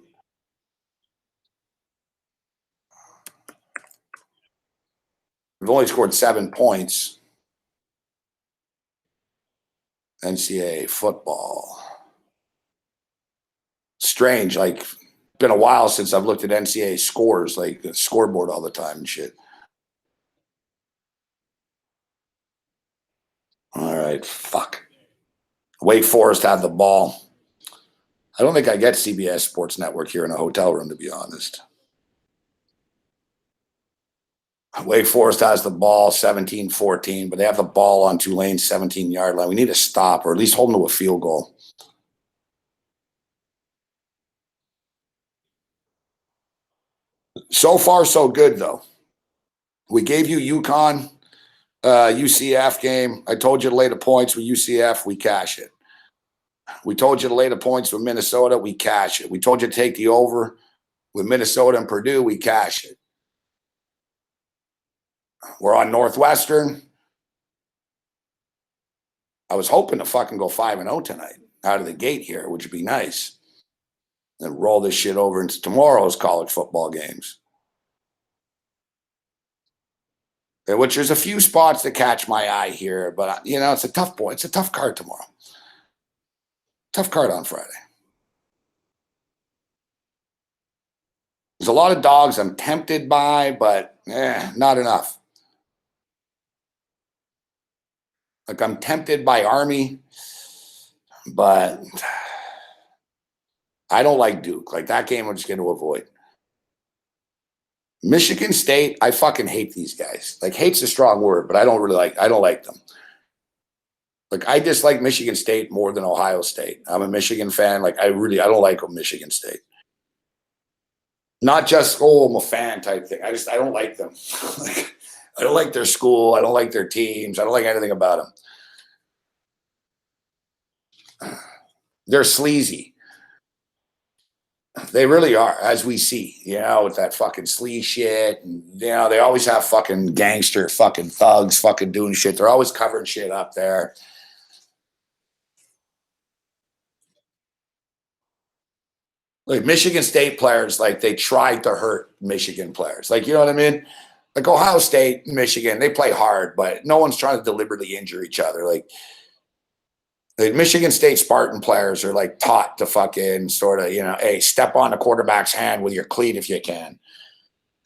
We've only scored 7 points. NCAA football. Strange, like been a while since I've looked at NCAA scores, like the scoreboard all the time and shit. All right, fuck. Wake Forest had the ball. I don't think I get CBS Sports Network here in a hotel room, to be honest. Wake Forest has the ball 17-14, but they have the ball on Tulane's 17-yard line. We need to stop or at least hold them to a field goal. So far, so good, though. We gave you UConn, UCF game. I told you to lay the points with UCF. We cash it. We told you to lay the points with Minnesota. We cash it. We told you to take the over with Minnesota and Purdue. We cash it. We're on Northwestern. I was hoping to fucking go 5-0 tonight out of the gate here, which would be nice. And roll this shit over into tomorrow's college football games. Which there's a few spots that catch my eye here, but it's a tough point. It's a tough card tomorrow. Tough card on Friday. There's a lot of dogs I'm tempted by, but not enough. Like I'm tempted by Army, but I don't like Duke. Like that game I'm just going to avoid. Michigan State, I fucking hate these guys. Like hate's a strong word, but I don't like them. Like I dislike Michigan State more than Ohio State. I'm a Michigan fan. Like I don't like Michigan State. Not just, I'm a fan type thing. I don't like them. Like, I don't like their school. I don't like their teams. I don't like anything about them. They're sleazy. They really are, as we see, with that fucking sleaze shit. And, they always have fucking gangster fucking thugs fucking doing shit. They're always covering shit up there. Like Michigan State players, like they tried to hurt Michigan players. Like, you know what I mean? Like Ohio State, Michigan, they play hard, but no one's trying to deliberately injure each other. Like Michigan State Spartan players are like taught to fucking sort of, hey, step on the quarterback's hand with your cleat if you can.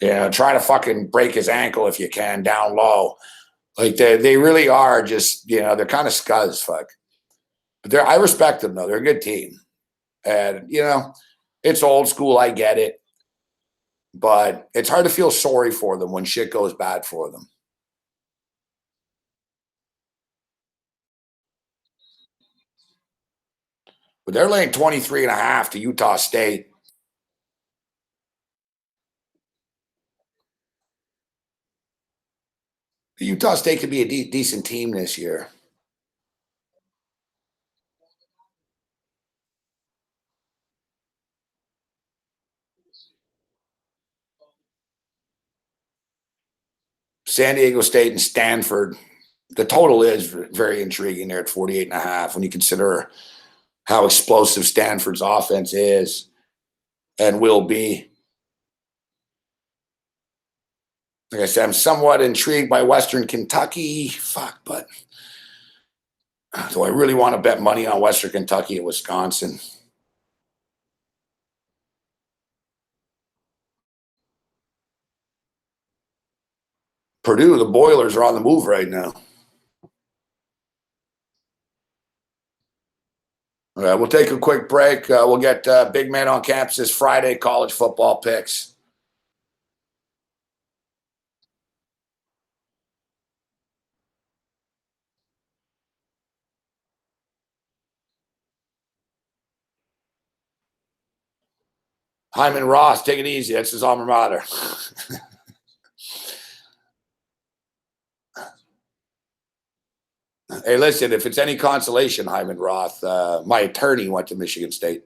Try to fucking break his ankle if you can down low. Like they really are just, they're kind of scuzz, fuck. But I respect them though. They're a good team. And, it's old school. I get it. But it's hard to feel sorry for them when shit goes bad for them. But they're laying 23.5 to Utah State. Utah State could be a decent team this year. San Diego State and Stanford. The total is very intriguing there at 48.5 when you consider how explosive Stanford's offense is and will be. Like I said, I'm somewhat intrigued by Western Kentucky. Fuck, but do I really want to bet money on Western Kentucky at Wisconsin? Purdue, the Boilers are on the move right now. All right, we'll take a quick break. We'll get Big Man on Campus's Friday college football picks. Hyman Ross, take it easy. That's his alma mater. Hey, listen, if it's any consolation, Hyman Roth, my attorney went to Michigan State.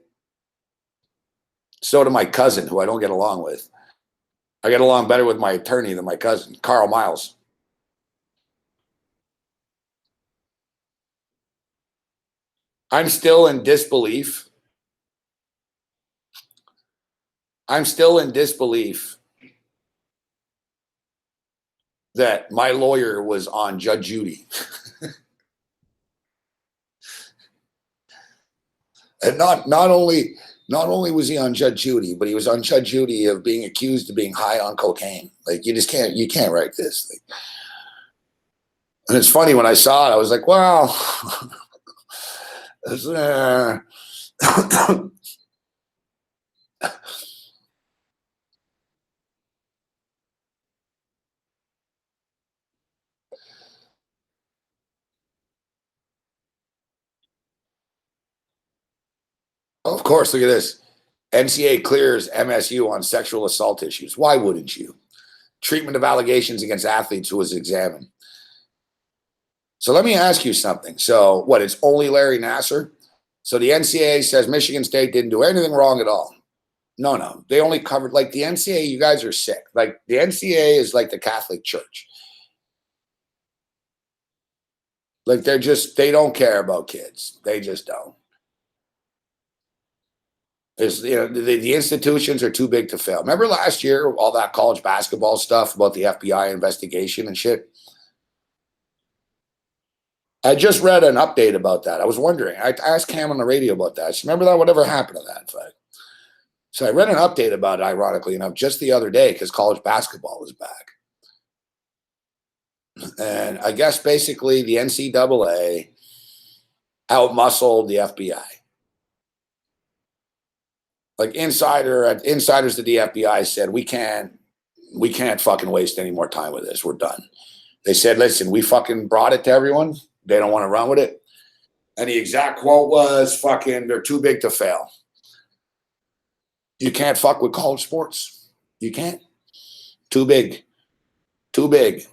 So did my cousin, who I don't get along with. I get along better with my attorney than my cousin, Carl Miles. I'm still in disbelief. That my lawyer was on Judge Judy. And not only was he on Judge Judy, but he was on Judge Judy of being accused of being high on cocaine. Like you can't write this. Like, and it's funny when I saw it, I was like, wow. Of course, look at this. NCAA clears MSU on sexual assault issues. Why wouldn't you? Treatment of allegations against athletes who was examined. So let me ask you something. So what? It's only Larry Nassar. So the NCAA says Michigan State didn't do anything wrong at all. No, no. They only covered like the NCAA. You guys are sick. Like the NCAA is like the Catholic Church. Like they don't care about kids. They just don't. The institutions are too big to fail. Remember last year, all that college basketball stuff about the FBI investigation and shit? I just read an update about that. I was wondering. I asked Cam on the radio about that. I said, remember that? Whatever happened to that? So I read an update about it, ironically enough, just the other day because college basketball was back. And I guess basically the NCAA outmuscled the FBI. Like insiders to the FBI said, we can't fucking waste any more time with this. We're done. They said, listen, we fucking brought it to everyone. They don't want to run with it. And the exact quote was, fucking, they're too big to fail. You can't fuck with college sports. You can't. Too big. Too big.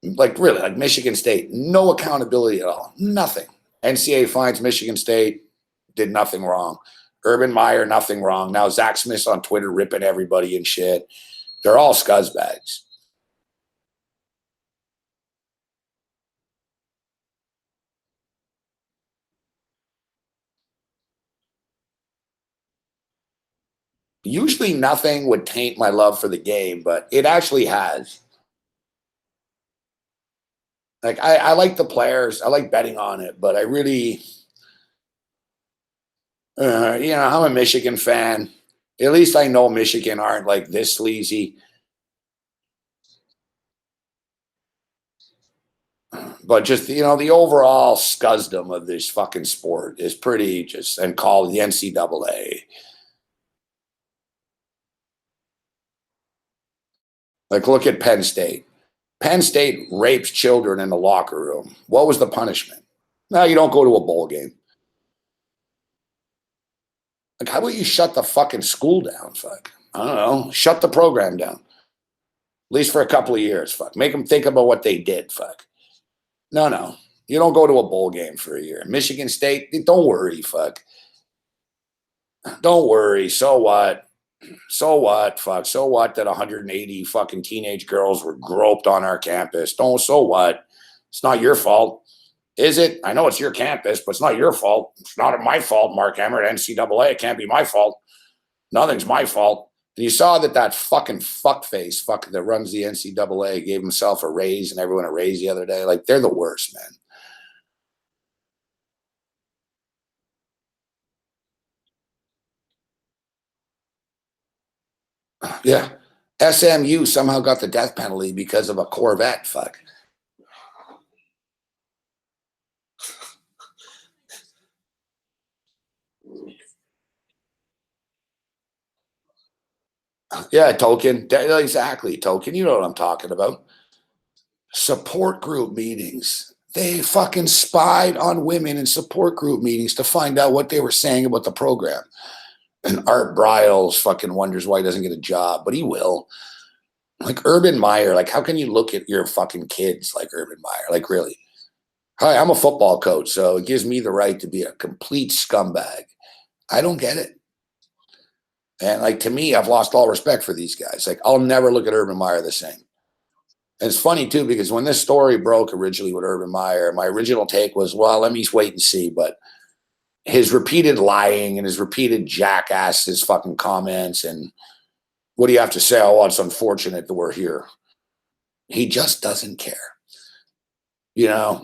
Like really, like Michigan State, no accountability at all. Nothing. NCAA finds Michigan State, did nothing wrong. Urban Meyer, nothing wrong. Now Zach Smith's on Twitter ripping everybody and shit. They're all scuzzbags. Usually nothing would taint my love for the game, but it actually has. Like I like the players. I like betting on it, but I really, I'm a Michigan fan. At least I know Michigan aren't like this sleazy. But just the overall scuzdom of this fucking sport is pretty just and called the NCAA. Like look at Penn State. Penn State rapes children in the locker room. What was the punishment? No, you don't go to a bowl game. Like, how about you shut the fucking school down? Fuck. I don't know. Shut the program down. At least for a couple of years. Fuck. Make them think about what they did. Fuck. No, no. You don't go to a bowl game for a year. Michigan State, don't worry. Fuck. Don't worry. So what? So what? Fuck. So what that 180 fucking teenage girls were groped on our campus? Don't. So what? It's not your fault. Is it? I know it's your campus, but it's not your fault. It's not my fault, Mark Emmert, NCAA. It can't be my fault. Nothing's my fault. And you saw that fucking fuckface that runs the NCAA gave himself a raise and everyone a raise the other day. Like, they're the worst, man. Yeah. SMU somehow got the death penalty because of a Corvette. Fuck. Yeah, Token. Exactly, Token. You know what I'm talking about. Support group meetings. They fucking spied on women in support group meetings to find out what they were saying about the program. And Art Briles fucking wonders why he doesn't get a job, but he will. Like Urban Meyer, like how can you look at your fucking kids like Urban Meyer? Like really? Hi, I'm a football coach, so it gives me the right to be a complete scumbag. I don't get it. And like to me, I've lost all respect for these guys. Like I'll never look at Urban Meyer the same. And it's funny too, because when this story broke originally with Urban Meyer, my original take was, well, let me wait and see. But his repeated lying and his repeated jackass, his fucking comments, and what do you have to say? Oh, it's unfortunate that we're here. He just doesn't care.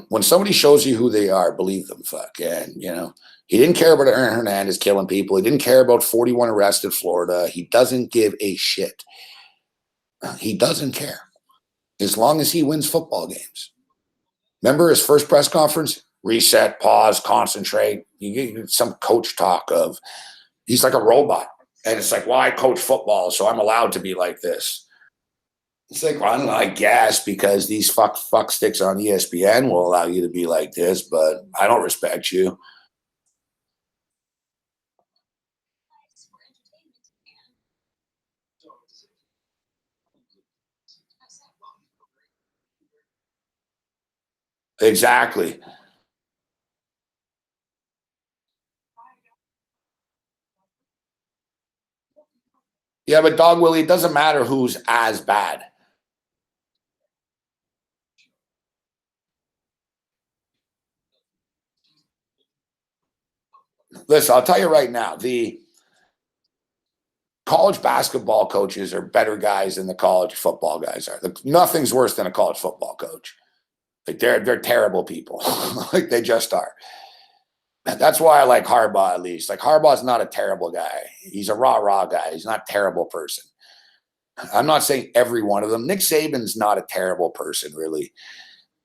When somebody shows you who they are, believe them, fuck. And, he didn't care about Aaron Hernandez killing people. He didn't care about 41 arrests in Florida. He doesn't give a shit. He doesn't care as long as he wins football games. Remember his first press conference? reset, pause, concentrate. You get some coach talk of he's like a robot. And it's like, well, I coach football, so I'm allowed to be like this. It's like, well, I don't know, I guess because these fuck sticks on ESPN will allow you to be like this, but I don't respect you. Exactly. Yeah, but Dog Willie, it doesn't matter who's as bad. Listen, I'll tell you right now, the college basketball coaches are better guys than the college football guys are. Nothing's worse than a college football coach. Like they're terrible people. Like they just are. That's why I like Harbaugh at least. Like Harbaugh's not a terrible guy. He's a rah guy. He's not a terrible person. I'm not saying every one of them. Nick Saban's not a terrible person, really.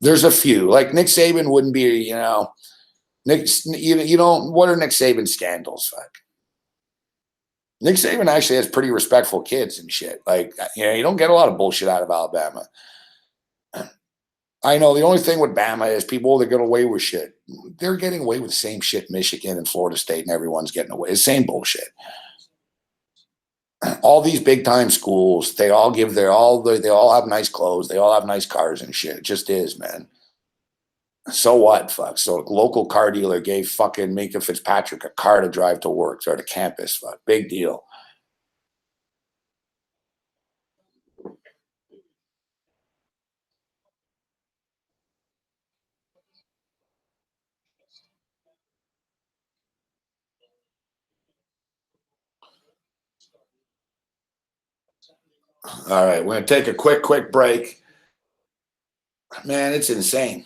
There's a few. Like Nick Saban wouldn't be, Nick. You know what are Nick Saban's scandals? Fuck. Nick Saban actually has pretty respectful kids and shit. Like, you don't get a lot of bullshit out of Alabama. I know the only thing with Bama is people that get away with shit. They're getting away with the same shit Michigan and Florida State and everyone's getting away. The same bullshit. All these big time schools, they all they all have nice clothes, they all have nice cars and shit. It just is, man. So what? Fuck. So a local car dealer gave fucking Minka Fitzpatrick a car to drive to work or to campus. Fuck. Big deal. All right, we're gonna take a quick break. Man, it's insane.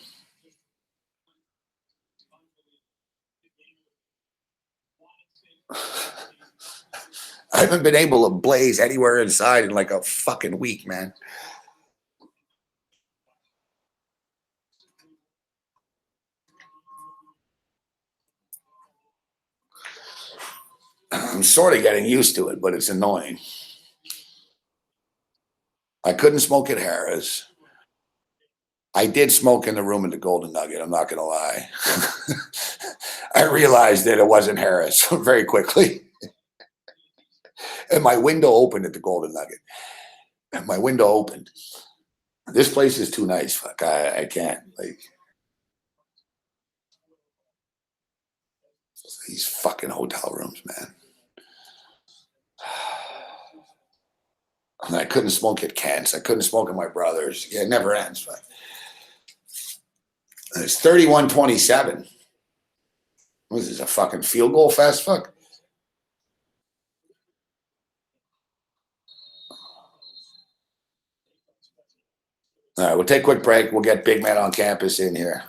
I haven't been able to blaze anywhere inside in like a fucking week, man. I'm sort of getting used to it, but it's annoying. I couldn't smoke at Harris. I did smoke in the room in the Golden Nugget. I'm not going to lie. I realized that it wasn't Harris very quickly. And my window opened at the Golden Nugget. And my window opened. This place is too nice. Fuck, I can't. Like, these fucking hotel rooms, man. And I couldn't smoke at Kent's. I couldn't smoke at my brother's. Yeah, it never ends. Fuck. It's 31-27. What is this, a fucking field goal fest? Fuck. All right, we'll take a quick break. We'll get Big Man on Campus in here.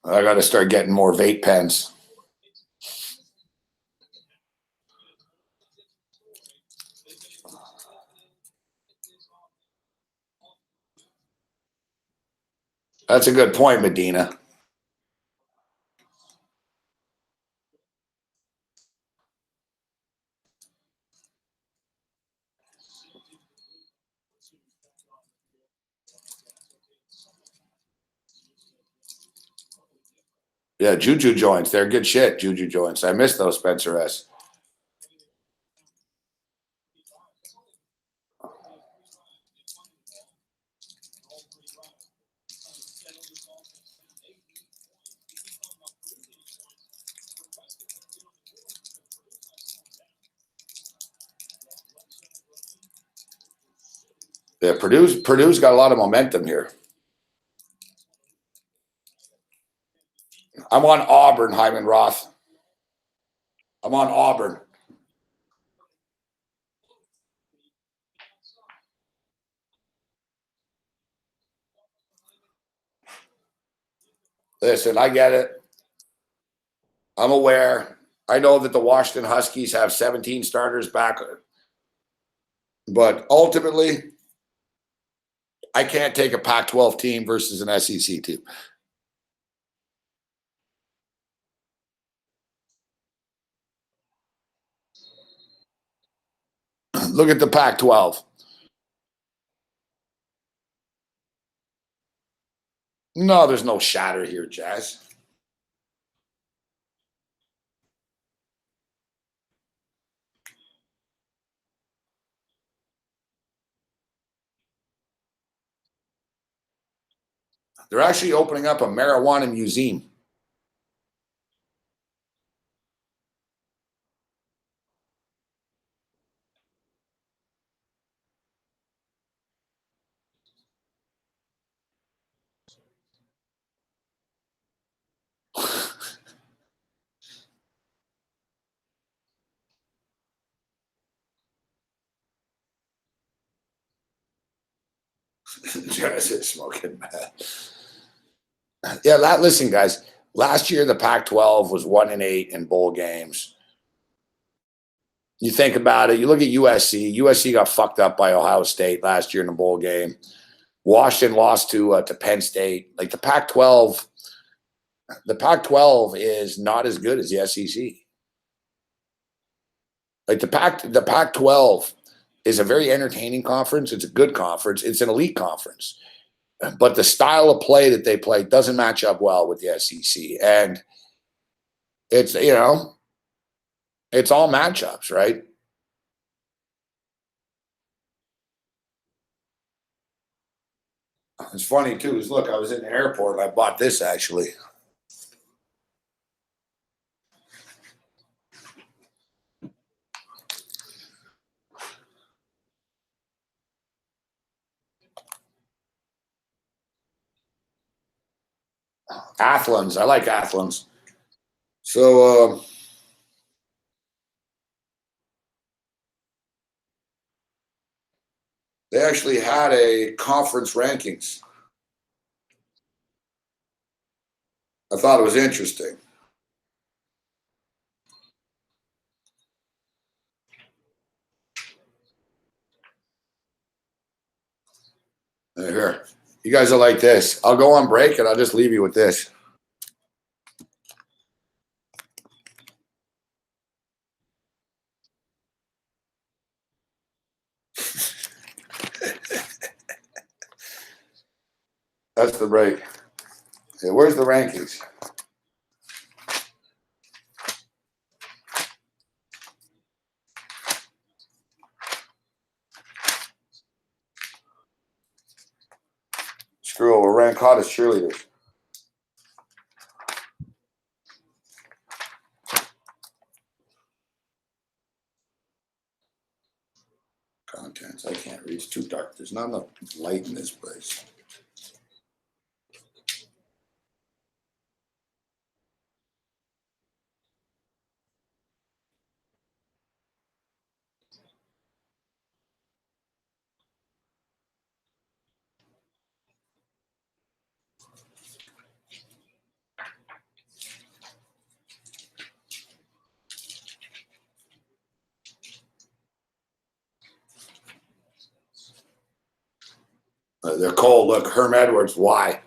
I got to start getting more vape pens. That's a good point, Medina. Yeah, Juju joints. They're good shit, Juju joints. I miss those, Spencer S. Yeah, Purdue's got a lot of momentum here. I'm on Auburn, Hyman Roth. I'm on Auburn. Listen, I get it. I'm aware. I know that the Washington Huskies have 17 starters back, but ultimately, I can't take a Pac-12 team versus an SEC team. Look at the Pac-12. No, there's no shatter here, Jazz. They're actually opening up a marijuana museum. Jazz is smoking bad. Yeah, listen, guys. Last year, the Pac-12 was 1-8 in bowl games. You think about it. You look at USC. USC got fucked up by Ohio State last year in the bowl game. Washington lost to Penn State. Like the Pac-12 is not as good as the SEC. Like the Pac-12 is a very entertaining conference. It's a good conference. It's an elite conference. But the style of play that they play doesn't match up well with the SEC. And it's, it's all matchups, right? It's funny too, is look, I was in the airport and I bought this actually. Athlons. I like Athlons. So they actually had a conference rankings. I thought it was interesting. Here, you guys are like this. I'll go on break and I'll just leave you with this. That's the break. Yeah, where's the rankings? Screw it, we're ranked hottest cheerleaders. Contents. I can't read. It's too dark. There's not enough light in this place. They're cold. Look, Herm Edwards. Why?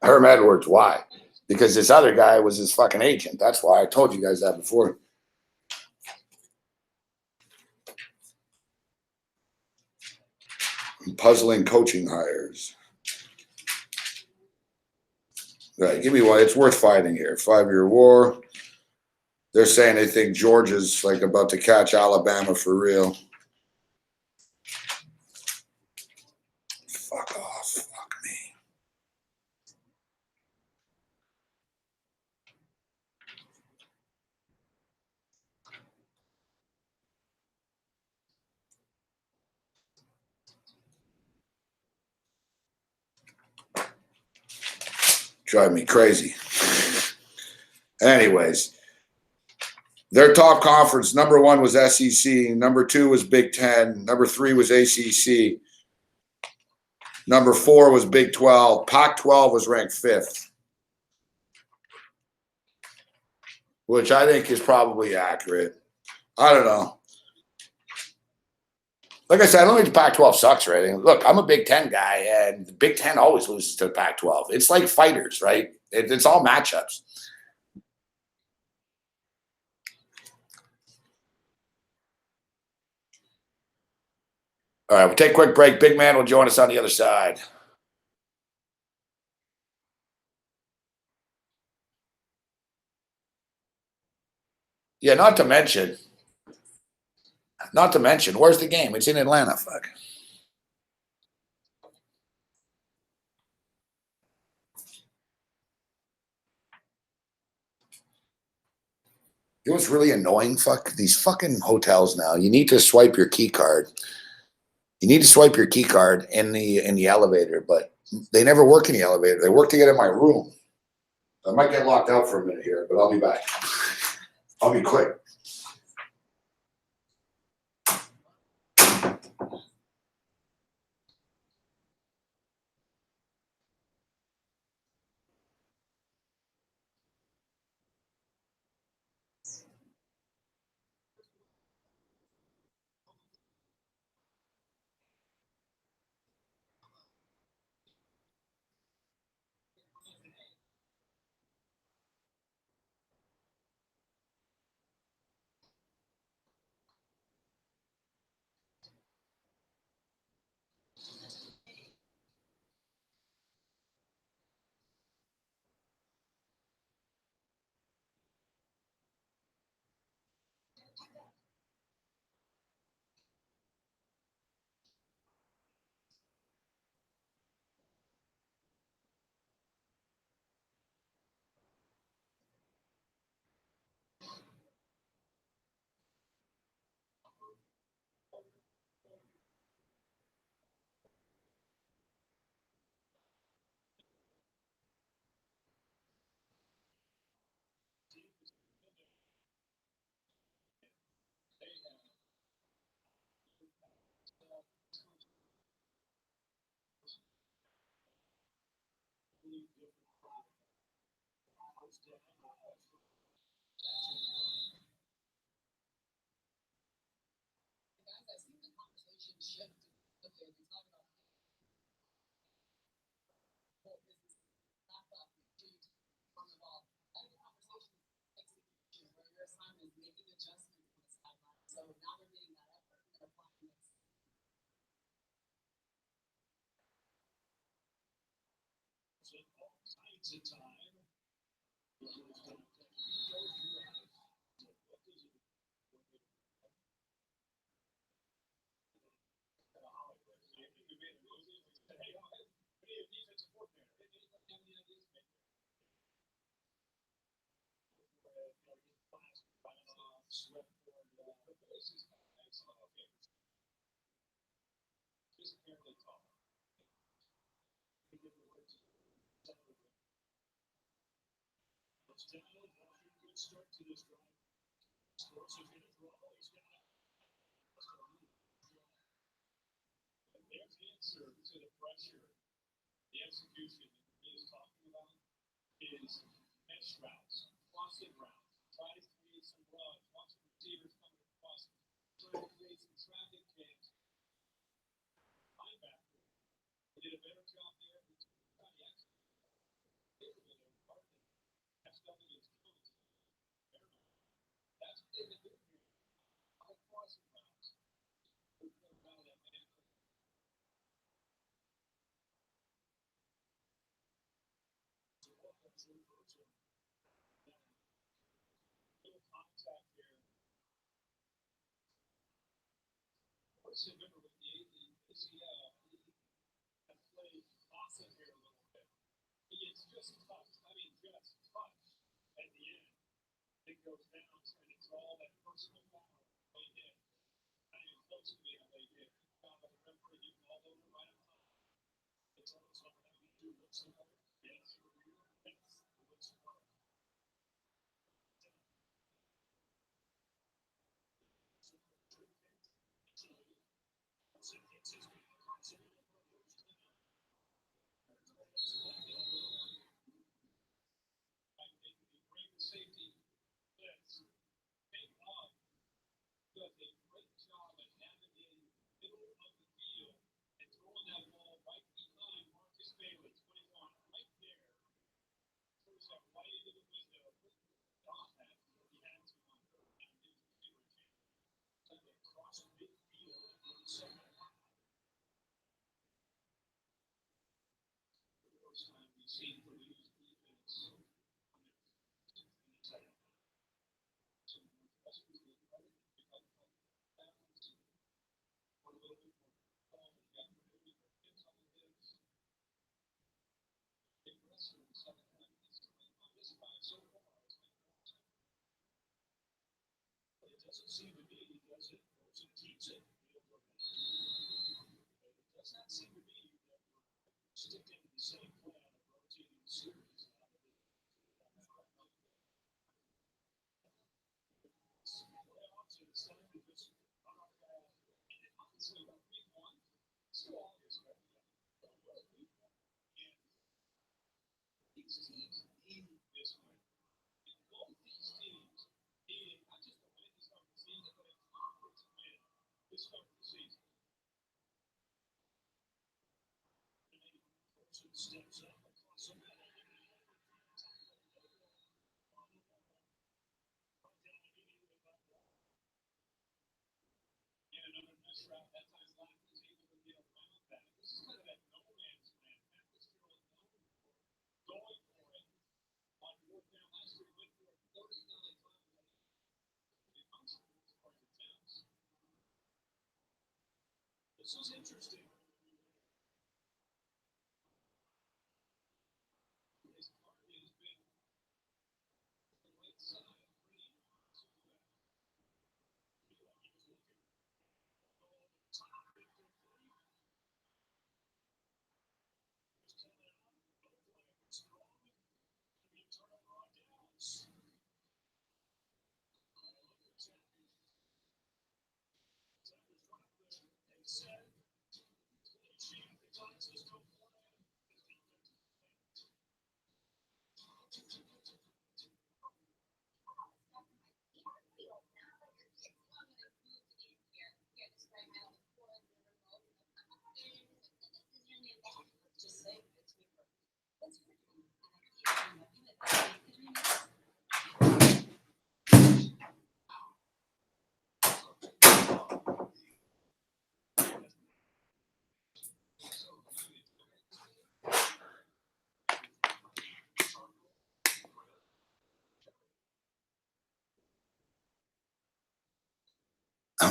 Herm Edwards. Why? Because this other guy was his fucking agent. That's why. I told you guys that before. Puzzling coaching hires. Right, give me one. It's worth fighting here. 5-year war. They're saying they think Georgia's like about to catch Alabama for real. Fuck off. Fuck me. Drive me crazy. Anyways, their top conference, number 1 was SEC. Number 2 was Big Ten. Number 3 was ACC. Number 4 was Big 12. Pac-12 was ranked 5th, which I think is probably accurate. I don't know. Like I said, I don't think the Pac-12 sucks or anything. Look, I'm a Big Ten guy, and the Big Ten always loses to the Pac-12. It's like fighters, right? It's all matchups. All right, we'll take a quick break. Big Man will join us on the other side. Yeah, not to mention, where's the game? It's in Atlanta. Fuck. You know what's really annoying? Fuck these fucking hotels now. You need to swipe your key card. You need to swipe your key card in the elevator, but they never work in the elevator. They work to get in my room. I might get locked out for a minute here, but I'll be back. I'll be quick.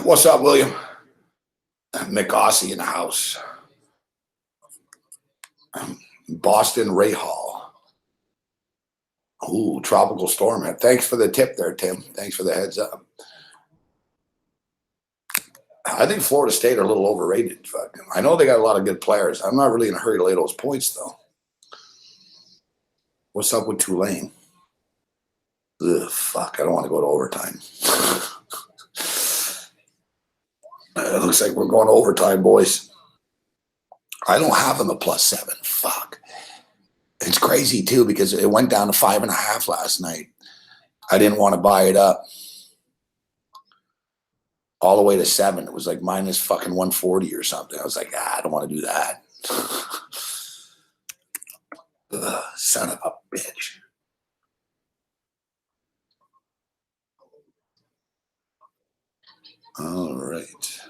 What's up, William? Mick Ossie in the house. Boston Ray Hall. Ooh, tropical storm. Thanks for the tip there, Tim. Thanks for the heads up. I think Florida State are a little overrated. I know they got a lot of good players. I'm not really in a hurry to lay those points, though. What's up with Tulane? Ugh, fuck, I don't want to go to overtime. It looks like we're going to overtime, boys. I don't have them at +7. Fuck. It's crazy, too, because it went down to 5.5 last night. I didn't want to buy it up. All the way to 7. It was like minus fucking 140 or something. I was like, I don't want to do that. Ugh, son of a bitch. All right.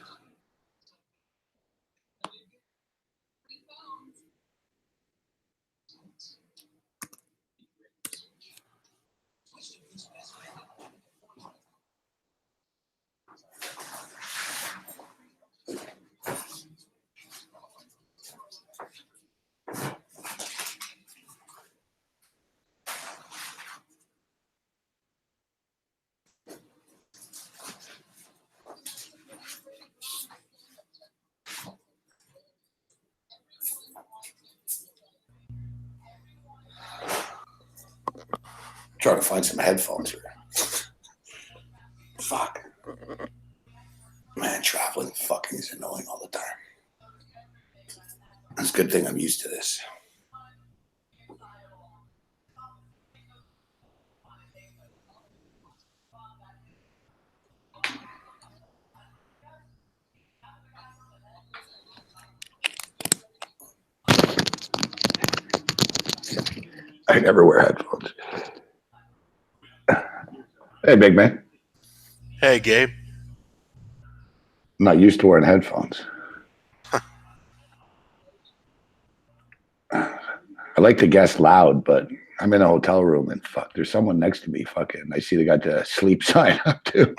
Trying to find some headphones here. Fuck. Man, traveling fucking is annoying all the time. It's a good thing I'm used to this. I never wear headphones. Hey, big man. Hey, Gabe. I'm not used to wearing headphones. I like to guess loud, but I'm in a hotel room and fuck, there's someone next to me. Fucking, I see they got the sleep sign up too.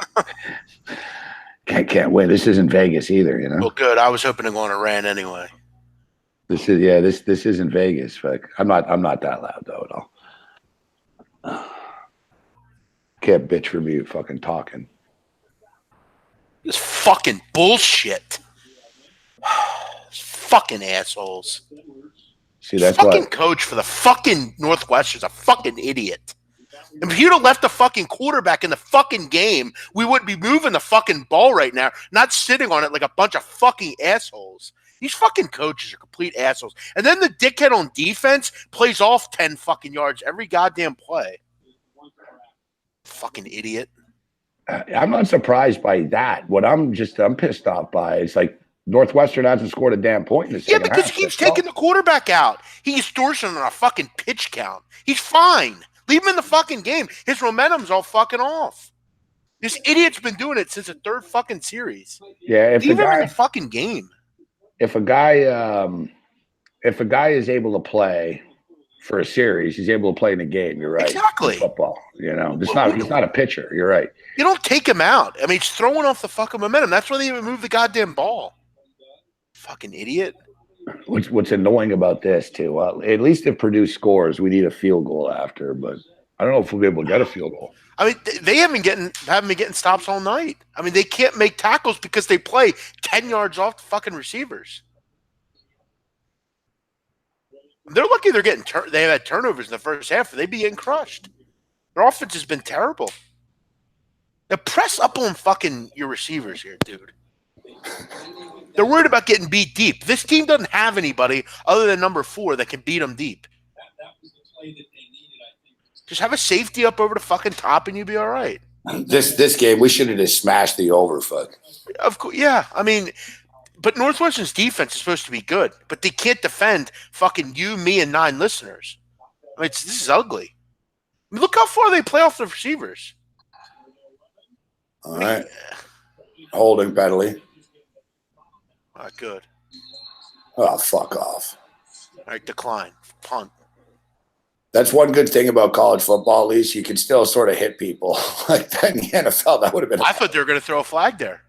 Can't wait. This isn't Vegas either, you know. Well, good. I was hoping to go on a rant anyway. This isn't Vegas. Fuck, I'm not that loud though at all. Can't bitch for me fucking talking. This fucking bullshit. Fucking assholes. See, that's Fucking what. coach for the fucking Northwestern's a fucking idiot. And if you'd have left the fucking quarterback in the fucking game, we wouldn't be moving the fucking ball right now, not sitting on it like a bunch of fucking assholes. These fucking coaches are complete assholes. And then the dickhead on defense plays off 10 fucking yards every goddamn play. Fucking idiot. I'm not surprised by that. What I'm pissed off by is like Northwestern hasn't scored a damn point in the second half. Yeah, because he keeps taking the quarterback out. He's distortion on a fucking pitch count. He's fine. Leave him in the fucking game. His momentum's all fucking off. This idiot's been doing it since the third fucking series. Yeah, Leave him in the fucking game. If a guy is able to play for a series, he's able to play in a game. You're right. Exactly. In football, he's not a pitcher. You're right. You don't take him out. I mean, he's throwing off the fucking momentum. That's why they even move the goddamn ball. Fucking idiot. What's annoying about this too? At least if Purdue scores, we need a field goal after. But I don't know if we'll be able to get a field goal. I mean, they haven't been getting stops all night. I mean, they can't make tackles because they play 10 yards off the fucking receivers. They're lucky they're getting they had turnovers in the first half, or they'd be getting crushed. Their offense has been terrible. Now press up on fucking your receivers here, dude. They're worried about getting beat deep. This team doesn't have anybody other than number 4 that can beat them deep. Just have a safety up over the fucking top and you'll be all right. This game, we should have just smashed the over, fuck. Of course, yeah. I mean, but Northwestern's defense is supposed to be good, but they can't defend fucking you, me, and 9 listeners. I mean, this is ugly. I mean, look how far they play off the receivers. All right. Holding penalty. All right, good. Oh, fuck off. All right, decline. Punt. That's one good thing about college football, at least you can still sort of hit people. Like that in the NFL, that would have been. I thought they were going to throw a flag there.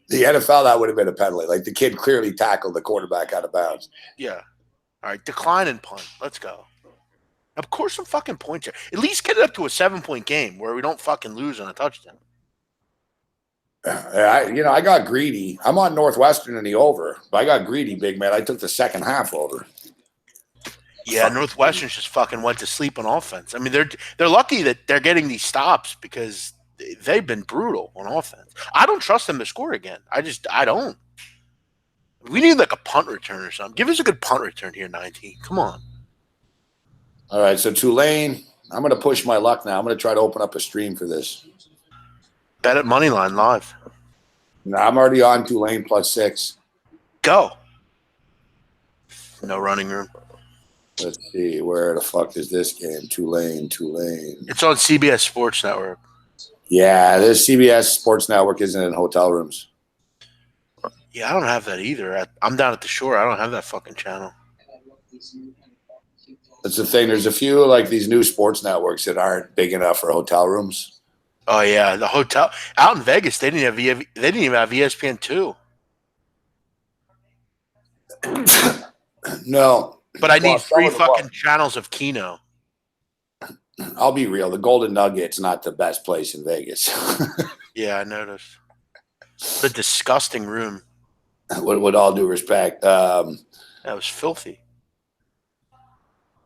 The NFL, that would have been a penalty. Like the kid clearly tackled the quarterback out of bounds. Yeah. All right, decline and punt. Let's go. Of course, some fucking points here. At least get it up to a 7-point game where we don't fucking lose on a touchdown. I got greedy. I'm on Northwestern in the over, but I got greedy, big man. I took the second half over. Yeah, Northwestern just fucking went to sleep on offense. I mean, they're lucky that they're getting these stops because they've been brutal on offense. I don't trust them to score again. I don't. We need like a punt return or something. Give us a good punt return here, 19. Come on. All right, so Tulane, I'm going to push my luck now. I'm going to try to open up a stream for this. Bet at Moneyline live. No, I'm already on Tulane +6. Go. No running room. Let's see, where the fuck is this game? Tulane. It's on CBS Sports Network. Yeah, this CBS Sports Network isn't in hotel rooms. Yeah, I don't have that either. I'm down at the shore. I don't have that fucking channel. That's the thing. There's a few like these new sports networks that aren't big enough for hotel rooms. Oh yeah, the hotel out in Vegas. They didn't even have ESPN2. No, but I need 3 fucking channels of Keno. I'll be real. The Golden Nugget's not the best place in Vegas. Yeah, I noticed. The disgusting room. With all due respect, that was filthy.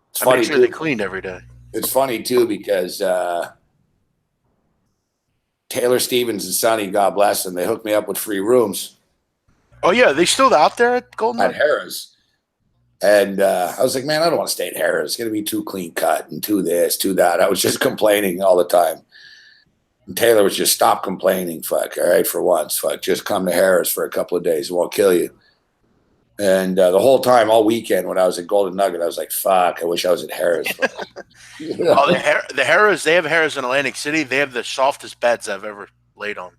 It's funny. Make sure they cleaned every day. It's funny too because Taylor Stevens and Sonny, God bless them, they hooked me up with free rooms. Oh yeah, they still out there at Golden at Harrah's, and I was like, man, I don't want to stay at Harrah's. It's gonna be too clean cut and too this, too that. I was just complaining all the time. And Taylor was just stop complaining, fuck. All right, for once, fuck. Just come to Harrah's for a couple of days. It won't kill you. And the whole time, all weekend, when I was at Golden Nugget, I was like, fuck, I wish I was at Harrah's. Oh, the Harrah's, they have Harrah's in Atlantic City. They have the softest beds I've ever laid on.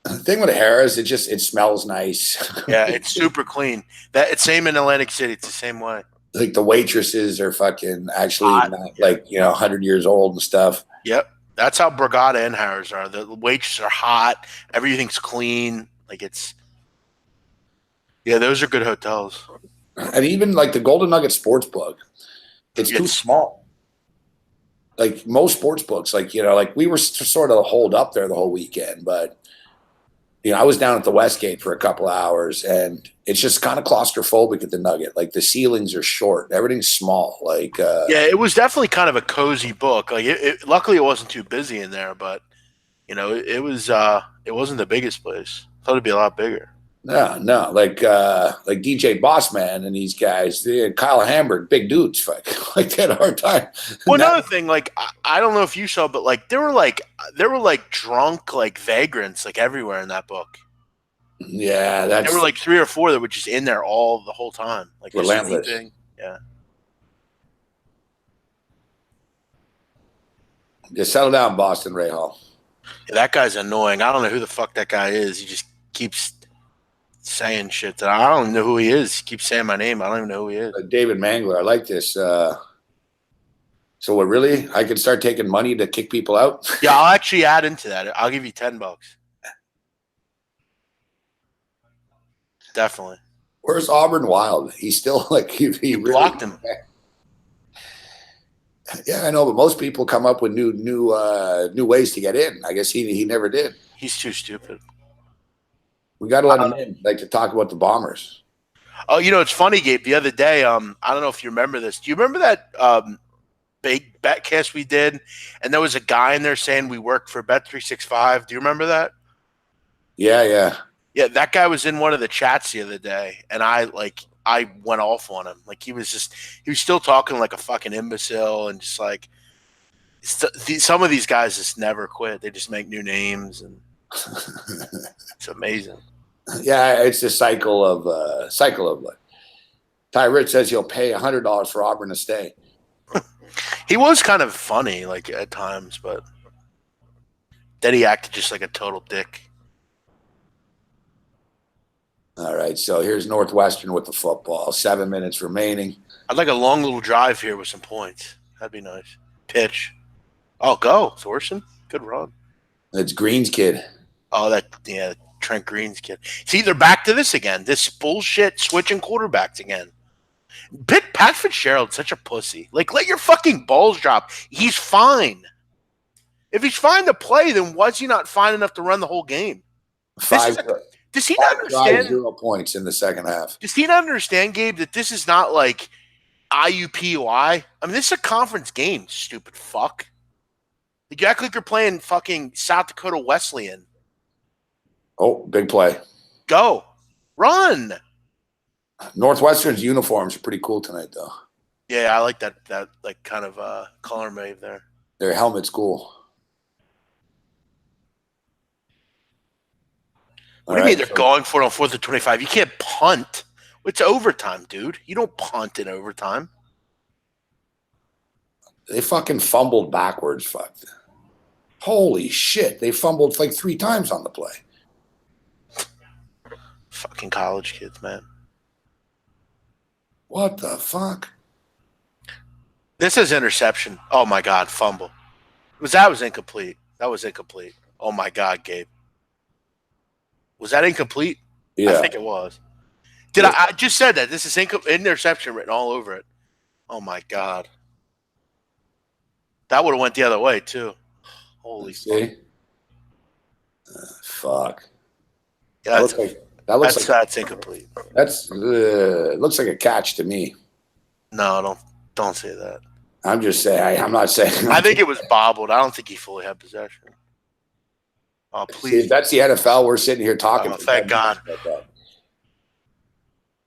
The thing with Harrah's, it smells nice. Yeah, it's super clean. It's same in Atlantic City. It's the same way. Like the waitresses are fucking actually not, 100 years old and stuff. Yep. That's how Bragada and Harrah's are. The waitresses are hot. Everything's clean. Yeah, those are good hotels. And even like the Golden Nugget Sportsbook, it's too small. Like most sports books, we were sort of holed up there the whole weekend, but I was down at the Westgate for a couple of hours, and it's just kind of claustrophobic at the Nugget. Like the ceilings are short, everything's small. Like Yeah, it was definitely kind of a cozy book. Like luckily it wasn't too busy in there, but it was it wasn't the biggest place. I thought it'd be a lot bigger. no, like DJ Bossman and these guys, Kyle Hamburg, big dudes, like they had a hard time. Well, another thing, like I don't know if you saw, but like there were like drunk like vagrants like everywhere in that book. Yeah, There were like 3 or 4 that were just in there the whole time, like relentless. sleeping. Yeah. Just settle down, Boston Ray Hall. Yeah, that guy's annoying. I don't know who the fuck that guy is. He just keeps saying shit that I don't even know who he is. He keeps saying my name. I don't even know who he is. David Mangler. I like this. So what, really? I can start taking money to kick people out? Yeah, I'll actually add into that. I'll give you $10. Definitely. Where's Auburn Wild? He's still like he really blocked him. Yeah, I know, but most people come up with new ways to get in. I guess he never did. He's too stupid. We got to let him in, like, to talk about the Bombers. Oh, it's funny, Gabe. The other day, I don't know if you remember this. Do you remember that big bet cast we did? And there was a guy in there saying we work for Bet365. Do you remember that? Yeah. Yeah, that guy was in one of the chats the other day, and I went off on him. Like he was still talking like a fucking imbecile, and just like some of these guys just never quit. They just make new names, and it's amazing. Yeah, it's the cycle of like Ty Rich says he'll pay $100 for Auburn to stay. He was kind of funny, like at times, but then he acted just like a total dick. All right, so here's Northwestern with the football. 7 minutes remaining. I'd like a long little drive here with some points. That'd be nice. Pitch. Oh, go Thorson. Good run. It's Green's kid. Oh, Trent Green's kid. See, they're back to this again. This bullshit switching quarterbacks again. Pat Fitzgerald's such a pussy. Like, let your fucking balls drop. He's fine. If he's fine to play, then why's he not fine enough to run the whole game? Does he not understand? 0 points in the second half. Does he not understand, Gabe, that this is not like IUPUI? I mean, this is a conference game, stupid fuck. You act like you're playing fucking South Dakota Wesleyan. Oh, big play. Go. Run. Northwestern's uniforms are pretty cool tonight, though. Yeah, I like that like kind of color wave there. Their helmet's cool. What do you mean they're going for it on 4th and 25? You can't punt. It's overtime, dude. You don't punt in overtime. They fucking fumbled backwards. Fuck. Holy shit. They fumbled like 3 times on the play. Fucking college kids, man. What the fuck? This is interception. Oh, my God. Fumble. That was incomplete. That was incomplete. Oh, my God, Gabe. Was that incomplete? Yeah. I think it was. I just said that. This is interception written all over it. Oh, my God. That would have went the other way, too. Holy fuck. Fuck. Yeah, that's incomplete. Looks like a catch to me. No, don't say that. I'm just saying. I'm not saying. I think it was bobbled. I don't think he fully had possession. Oh, please. See, if that's the NFL, we're sitting here talking. Oh, thank God.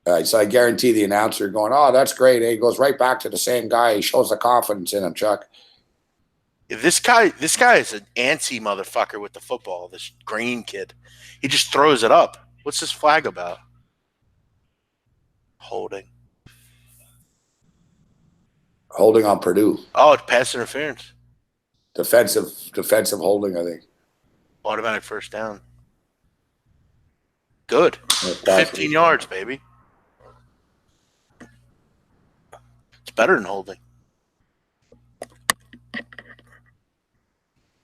All right, so I guarantee the announcer going, "Oh, that's great." He goes right back to the same guy. He shows the confidence in him, Chuck. Yeah, this guy is an antsy motherfucker with the football. This Green kid, he just throws it up. What's this flag about? Holding on Purdue. Oh, it's pass interference. Defensive holding, I think. Automatic first down. Good. 15 yards, baby. It's better than holding.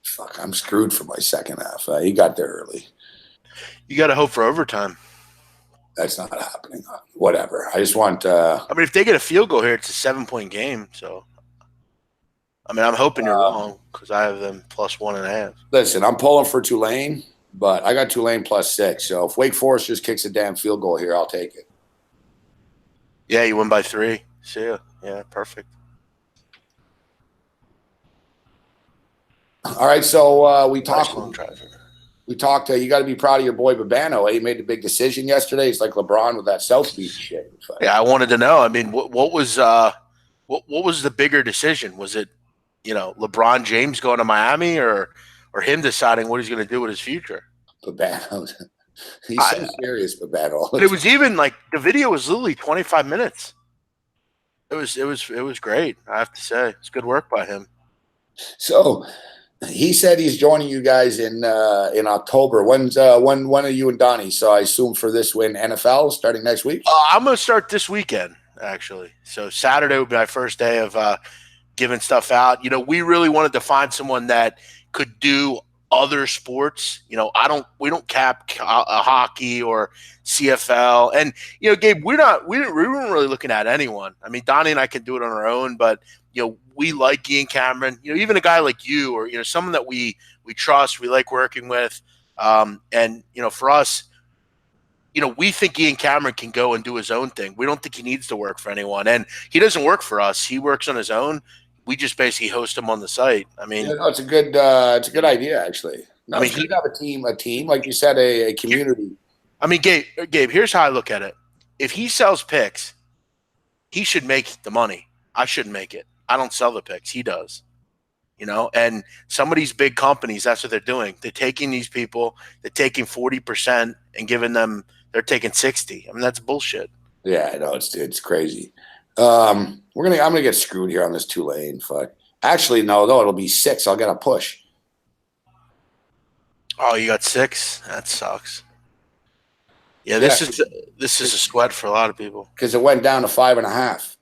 Fuck, I'm screwed for my second half. He got there early. You got to hope for overtime. That's not happening. Whatever. I just want. I mean, if they get a field goal here, it's a 7-point game. So, I mean, I'm hoping you're wrong because I have them plus 1.5. Listen, I'm pulling for Tulane, But I got Tulane +6. So if Wake Forest just kicks a damn field goal here, I'll take it. Yeah, you win by 3. See ya. Yeah, perfect. All right, so we Nice talked. long drive. We talked. You got to be proud of your boy Babano. He made the big decision yesterday. He's like LeBron with that South Beach shit. Yeah, I wanted to know. I mean, what was the bigger decision? Was it, LeBron James going to Miami or him deciding what he's going to do with his future? Babano. He's so serious, Babano. But it was even like the video was literally 25 minutes. It was great. I have to say, it's good work by him. So he said he's joining you guys in October. When are you and Donnie? So I assume for this win NFL starting next week. I'm going to start this weekend actually. So Saturday would be my first day of giving stuff out. We really wanted to find someone that could do other sports. We don't cap hockey or CFL. And Gabe, we weren't really looking at anyone. I mean, Donnie and I can do it on our own, but we like Ian Cameron. Even a guy like you, or someone that we trust, we like working with. And for us, we think Ian Cameron can go and do his own thing. We don't think he needs to work for anyone, and he doesn't work for us. He works on his own. We just basically host him on the site. I mean, it's a good idea actually. No, it's good to have a team like you said, a community. I mean, Gabe, here's how I look at it. If he sells picks, he should make the money. I shouldn't make it. I don't sell the picks. He does. And some of these big companies, that's what they're doing. They're taking these people, they're taking 40% and giving them, they're taking 60. I mean, that's bullshit. Yeah, I know it's crazy. I'm gonna get screwed here on this Tulane. Fuck. Actually, no, it'll be 6. I'll get a push. Oh, you got 6? That sucks. Yeah, this is a sweat for a lot of people because it went down to 5.5.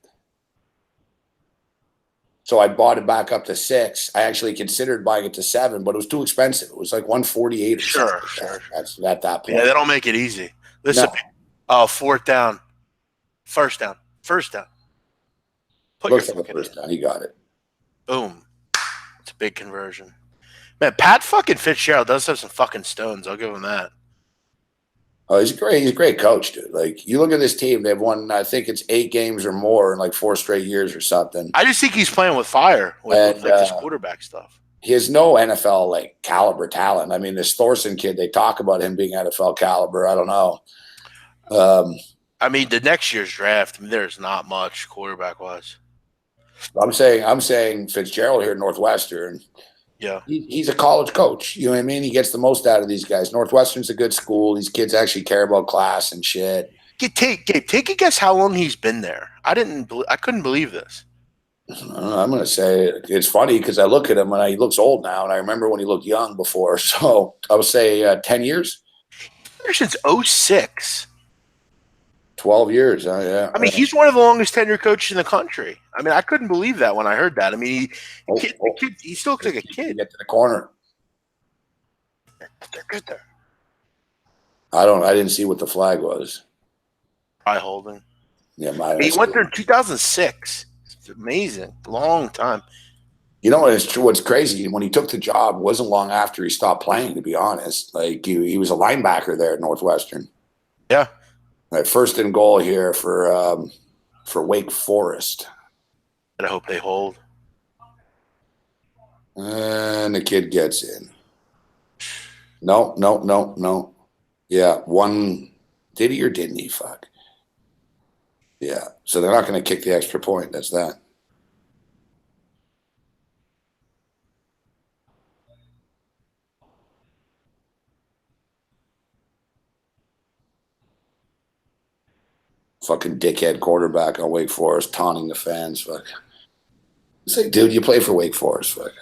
So I bought it back up to 6. I actually considered buying it to 7, but it was too expensive. It was like 148. Sure. That's at that point. Yeah, they don't make it easy. Listen, fourth down, first down. Looks like the first down. He got it. Boom. It's a big conversion. Man, Pat fucking Fitzgerald does have some fucking stones. I'll give him that. Oh, he's a great coach, dude. Like, you look at this team, they've won, I think it's 8 games or more in like 4 straight years or something. I just think he's playing with fire with this quarterback stuff. He has no NFL like caliber talent. I mean, this Thorson kid, they talk about him being NFL caliber. I don't know. I mean, the next year's draft, there's not much quarterback wise. I'm saying Fitzgerald here at Northwestern. Yeah, he's a college coach. You know what I mean? He gets the most out of these guys. Northwestern's a good school. These kids actually care about class and shit. Take a guess how long he's been there. I couldn't believe this. I'm going to say it's funny because I look at him and he looks old now, and I remember when he looked young before. So I would say 10 years. Since 2006. 12 years. Yeah. I mean, he's one of the longest tenured coaches in the country. I mean, I couldn't believe that when I heard that. I mean, he still looks like a kid. Get to the corner. They're good there. I didn't see what the flag was. Probably holding. Yeah, he went there in 2006. It's amazing. Long time. You know what's crazy? When he took the job, it wasn't long after he stopped playing, to be honest. Like, he was a linebacker there at Northwestern. Yeah. Right, first and goal here for Wake Forest. I hope they hold. And the kid gets in. No. Yeah, one. Did he or didn't he? Fuck. Yeah, so they're not going to kick the extra point. That's that. Fucking dickhead quarterback on Wake Forest taunting the fans. Fuck. It's like, dude, you play for Wake Forest. Fuck.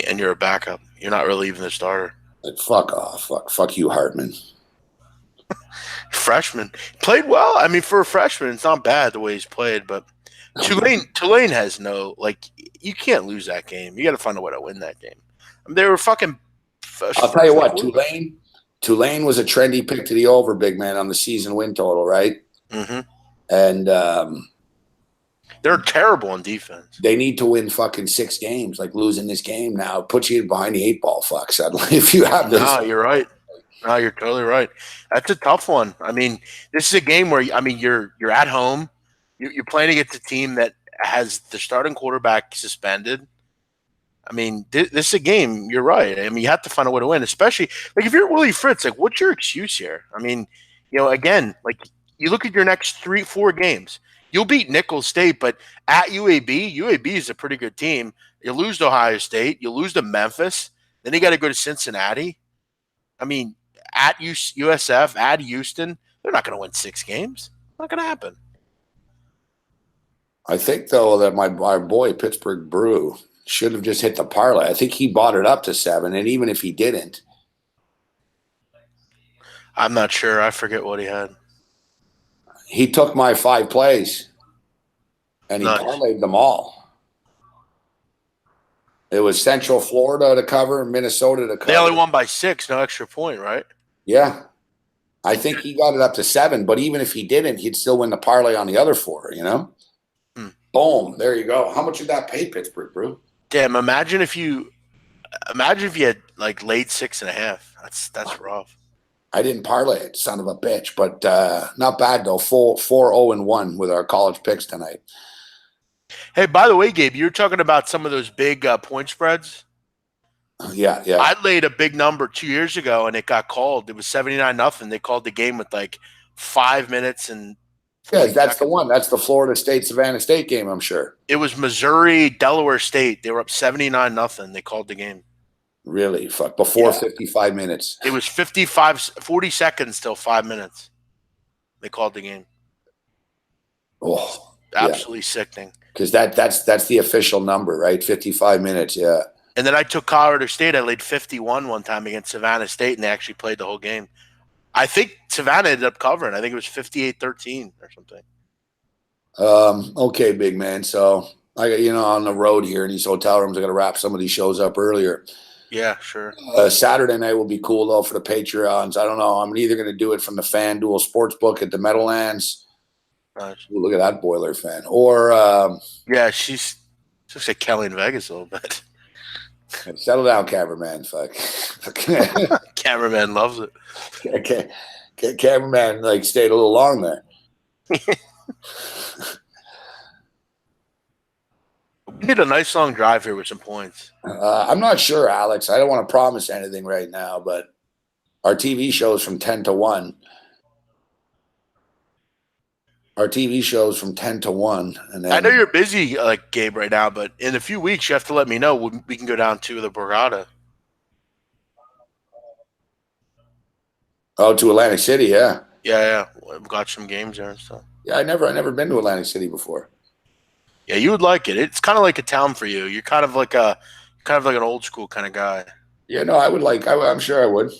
And you're a backup. You're not really even the starter. Like, fuck off. Fuck you, Hartman. Freshman. Played well. I mean, for a freshman, it's not bad the way he's played, but Tulane has no, like, you can't lose that game. You got to find a way to win that game. I mean, they were fucking. I'll tell you what, Tulane was a trendy pick to the over, big man, on the season win total, right? Mm-hmm. And they're terrible on defense. They need to win fucking 6 games. Like, losing this game now puts you behind the 8 ball. Fuck, suddenly if you have this. No, you're right. No, you're totally right. That's a tough one. I mean, this is a game where you're at home. You're playing against a team that has the starting quarterback suspended. I mean, this is a game. You're right. I mean, you have to find a way to win, especially like if you're Willie Fritz. Like, what's your excuse here? I mean, again, like you look at your next 3-4 games. You'll beat Nicholls State, but at UAB is a pretty good team. You lose to Ohio State. You lose to Memphis. Then you got to go to Cincinnati. I mean, at USF, at Houston, they're not going to win 6 games. Not going to happen. I think, though, that my boy Pittsburgh Brew should have just hit the parlay. I think he bought it up to 7, and even if he didn't. I'm not sure. I forget what he had. He took my 5 plays, and he parlayed them all. It was Central Florida to cover, Minnesota to cover. They only won by 6, no extra point, right? Yeah. I think he got it up to 7, but even if he didn't, he'd still win the parlay on the other 4, Boom. There you go. How much did that pay Pittsburgh, bro? Damn, imagine if you had like laid 6.5. That's rough. I didn't parlay it, son of a bitch, but not bad though. 4-0-1 with our college picks tonight. Hey, by the way, Gabe, you were talking about some of those big point spreads. Yeah. I laid a big number 2 years ago, and it got called. It was 79-0. They called the game with like 5 minutes and. Yeah, that's the one. That's the Florida State Savannah State game, I'm sure. It was Missouri Delaware State. They were up 79-0. They called the game. Really? Fuck. Before 55 minutes. It was 40 seconds till 5 minutes. They called the game. Oh, absolutely sickening. Because that's the official number, right? 55 minutes, yeah. And then I took Colorado State. I laid 51 one time against Savannah State, and they actually played the whole game. I think Savannah ended up covering. I think it was 58-13 or something. Okay, big man. So I got on the road here in these hotel rooms. I got to wrap some of these shows up earlier. Yeah, sure. Saturday night will be cool though for the Patreons. I don't know. I'm either going to do it from the FanDuel Sportsbook at the Meadowlands. Nice. Ooh, look at that Boiler fan. Or yeah, she's just like Kelly in Vegas a little bit. Settle down, cameraman. Fuck. Cameraman loves it. Okay. Cameraman stayed a little long there. We did a nice long drive here with some points. I'm not sure, Alex. I don't want to promise anything right now, but our TV shows from 10 to 1. Our TV shows from 10 to 1. And then, I know you're busy, Gabe, right now, but in a few weeks, you have to let me know. We can go down to the Borgata. Oh, to Atlantic City, yeah. Yeah. We've got some games there and stuff. Yeah, I never been to Atlantic City before. Yeah, you would like it. It's kind of like a town for you. You're kind of like an old school kind of guy. Yeah, no, I would I'm sure I would.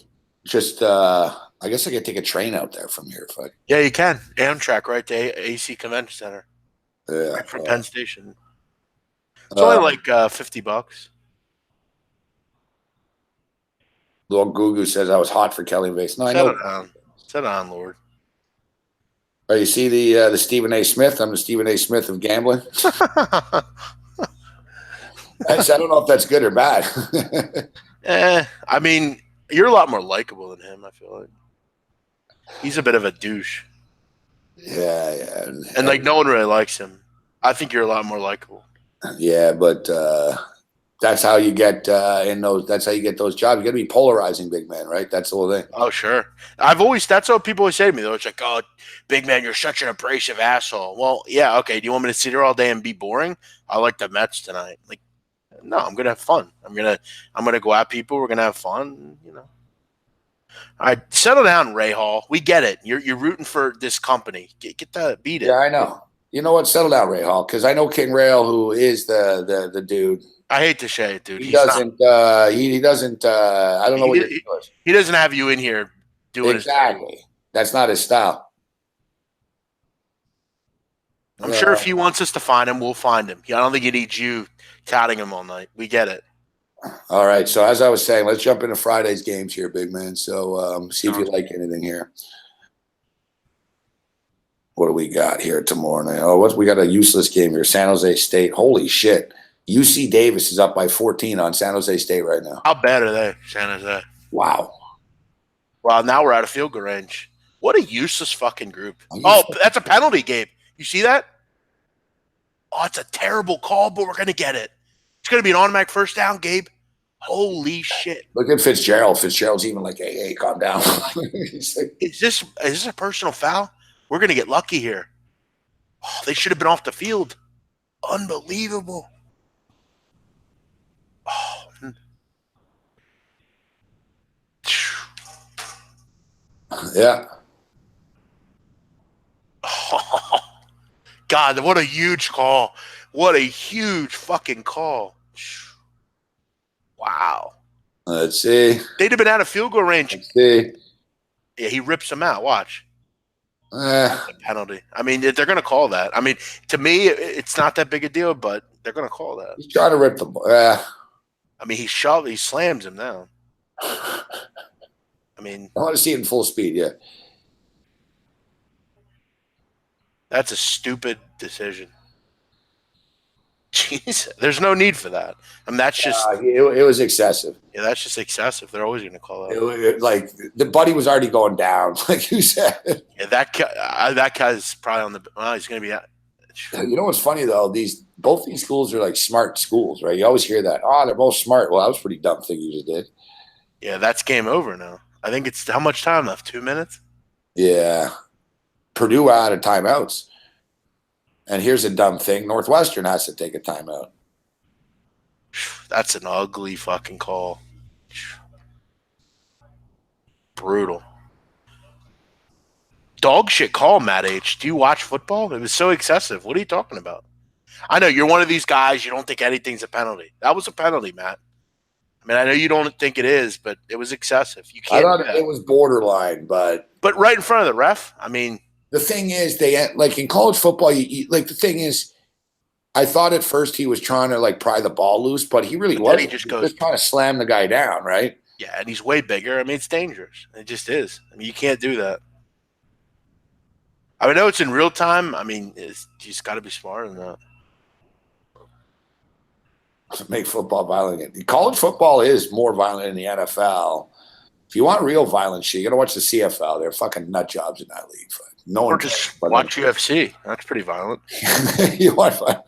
Just I guess I could take a train out there from here. If I... Yeah, you can. Amtrak, right? To AC Convention Center. Yeah. Right from Penn Station. It's only like $50. Lord Gugu says I was hot for Kelly Vase. No, I know. Set it on, Lord. Oh, you see the Stephen A. Smith? I'm the Stephen A. Smith of gambling. I don't know if that's good or bad. I mean, you're a lot more likable than him, I feel like. He's a bit of a douche. Yeah. And no one really likes him. I think you're a lot more likable. Yeah, but that's how you get that's how you get those jobs. You got to be polarizing, big man, right? That's the whole thing. Oh, sure. That's what people always say to me, though. It's like, oh, big man, you're such an abrasive asshole. Well, yeah, okay. Do you want me to sit here all day and be boring? I like the Mets tonight. Like, no, I'm gonna have fun. I'm gonna go at people. We're gonna have fun. All right, settle down, Ray Hall. We get it. You're rooting for this company. Beat it. Yeah, I know. You know what? Settle down, Ray Hall, because I know King Rail, who is the dude. I hate to say it, dude. He doesn't. He doesn't. I don't know what he does. He doesn't have you in here doing exactly. That's not his style. I'm sure if he wants us to find him, we'll find him. I don't think he needs you touting him all night. We get it. All right. So as I was saying, let's jump into Friday's games here, big man. So see if you like anything here. What do we got here tomorrow night? Oh, we got a useless game here. San Jose State. Holy shit. UC Davis is up by 14 on San Jose State right now. How bad are they, San Jose? Wow. Well, now we're out of field goal range. What a useless fucking group. Oh, that's a penalty, Gabe. You see that? Oh, it's a terrible call, but we're going to get it. It's going to be an automatic first down, Gabe. Holy shit. Look at Fitzgerald. Fitzgerald's even like, hey, calm down. Is this a personal foul? We're going to get lucky here. Oh, they should have been off the field. Unbelievable. Oh. Yeah. Oh, God, what a huge call. What a huge fucking call. Wow. Let's see. They'd have been out of field goal range. Let's see. Yeah, he rips them out. Watch. A penalty. I mean, they're going to call that. I mean, to me, it's not that big a deal, but they're going to call that. He's trying to rip the ball. I mean, he slams him down. I mean, I want to see it in full speed, yeah. That's a stupid decision. Jeez, there's no need for that. I mean, that's just it was excessive. Yeah, that's just excessive. They're always going to call that. Like the buddy was already going down, like you said. Yeah, that guy's probably on the. Well, he's going to be out. You know what's funny though? Both these schools are like smart schools, right? You always hear that. Oh, they're both smart. Well, that was a pretty dumb thing you just did. Yeah, that's game over now. I think it's how much time left? 2 minutes. Yeah, Purdue out of timeouts. And here's a dumb thing. Northwestern has to take a timeout. That's an ugly fucking call. Brutal. Dog shit call, Matt H. Do you watch football? It was so excessive. What are you talking about? I know you're one of these guys. You don't think anything's a penalty. That was a penalty, Matt. I mean, I know you don't think it is, but it was excessive. You can't. I thought it was borderline, but right in front of the ref. I mean, the thing is, they like in college football. Like the thing is, I thought at first he was trying to like pry the ball loose, but he really wasn't. He just trying to slam the guy down, right? Yeah, and he's way bigger. I mean, it's dangerous. It just is. I mean, you can't do that. I know it's in real time. I mean, you just got to be smarter than that. Make football violent. College football is more violent than the NFL. If you want real violent shit, you got to watch the CFL. They're fucking nut jobs in that league. No one just watch UFC. That's pretty violent. You want fun?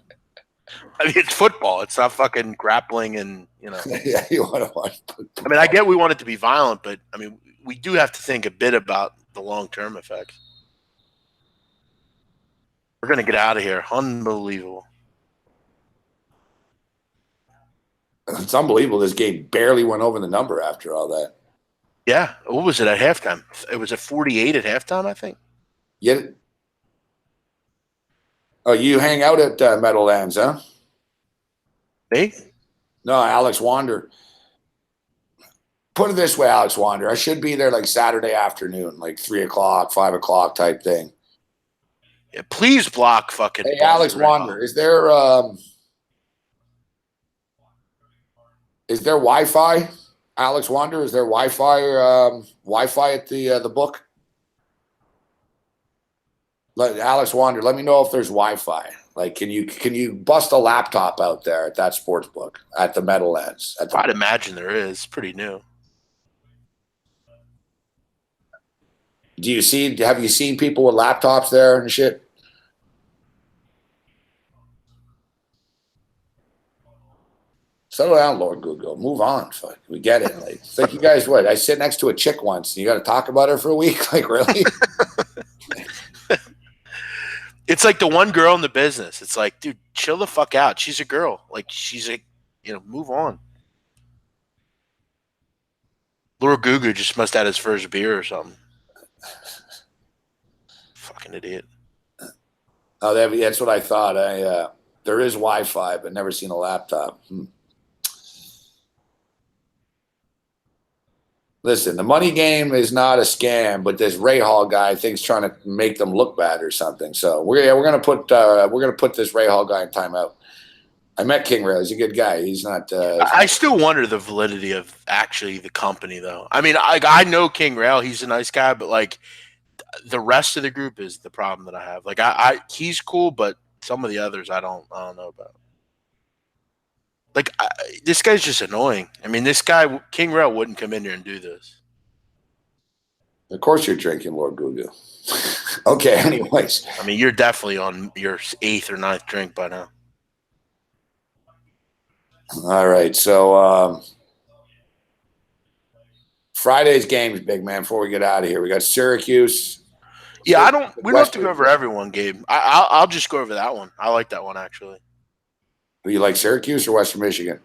I mean, it's football. It's not fucking grappling and, you know. Yeah, you want to watch football. I mean, I get we want it to be violent, but, I mean, we do have to think a bit about the long-term effects. We're going to get out of here. Unbelievable. It's unbelievable. This game barely went over the number after all that. Yeah. What was it at halftime? It was at 48 at halftime, I think. Yeah. Oh, you hang out at Meadowlands, huh? Me? No, Alex Wander. Put it this way, Alex Wander. I should be there like Saturday afternoon, like 3 o'clock, 5 o'clock type thing. Yeah, please block fucking. Hey, Alex Wander, is there Wi-Fi? Alex Wander, is there Wi-Fi at the book? Alex Wander, let me know if there's Wi-Fi. Like, can you bust a laptop out there at that sports book at the Meadowlands? I'd imagine there is. It's pretty new. Have you seen people with laptops there and shit? Settle down, Lord Google. Move on. Fuck, we get it. Like, it's like you guys, what? I sit next to a chick once, and you got to talk about her for a week. Like, really? It's like the one girl in the business. It's like, dude, chill the fuck out. She's a girl. Like, she's like, move on. Lord Gugu just must have had his first beer or something. Fucking idiot. Oh, that's what I thought. There is Wi-Fi, but never seen a laptop. Listen, the money game is not a scam, but this Ray Hall guy thinks trying to make them look bad or something. So we're gonna put this Ray Hall guy in timeout. I met King Ray. He's a good guy. He's not. I still wonder the validity of actually the company, though. I mean, I know King Rail. He's a nice guy, but like the rest of the group is the problem that I have. Like he's cool, but some of the others I don't know about. Like this guy's just annoying. I mean, this guy King Rail wouldn't come in here and do this. Of course you're drinking, Lord Gugu. Okay, anyways. I mean, you're definitely on your 8th or 9th drink by now. All right, so Friday's games, big man, before we get out of here. We got Syracuse. Yeah, we don't have to go Western. over everyone, Gabe. I'll just go over that one. I like that one, actually. Do you like Syracuse or Western Michigan?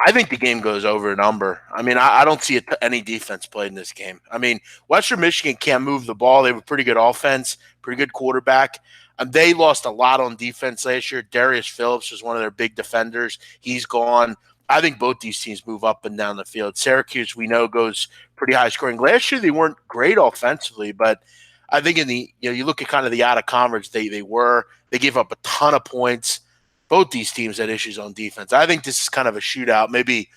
I think the game goes over a number. I mean, I don't see any defense played in this game. I mean, Western Michigan can't move the ball. They have a pretty good offense, pretty good quarterback. They lost a lot on defense last year. Darius Phillips was one of their big defenders. He's gone. I think both these teams move up and down the field. Syracuse, we know, goes pretty high scoring. Last year, they weren't great offensively, but I think you look at kind of the out of conference, they gave up a ton of points. Both these teams had issues on defense. I think this is kind of a shootout, maybe,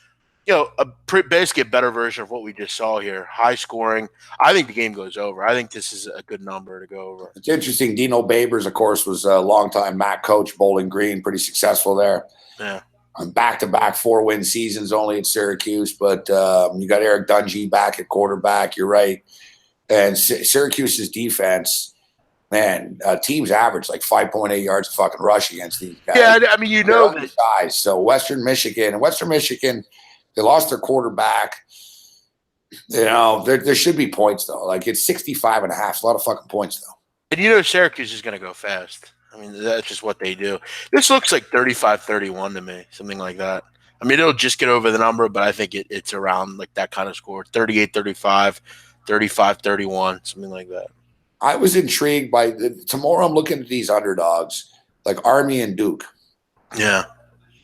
basically a better version of what we just saw here. High scoring. I think the game goes over. I think this is a good number to go over. It's interesting. Dino Babers, of course, was a longtime MAC coach, Bowling Green, pretty successful there. Yeah. Back-to-back 4-win seasons only at Syracuse, but you got Eric Dungy back at quarterback. You're right. And Syracuse's defense, man, teams average like 5.8 yards of fucking rush against these guys. Yeah, I mean, size. So Western Michigan, they lost their quarterback. There should be points, though. Like, it's 65 and a half. It's a lot of fucking points, though. And Syracuse is going to go fast. I mean, that's just what they do. This looks like 35-31 to me, something like that. I mean, it'll just get over the number, but I think it's around like that kind of score, 38-35, 35-31, something like that. I was intrigued by tomorrow. I'm looking at these underdogs, like Army and Duke. Yeah.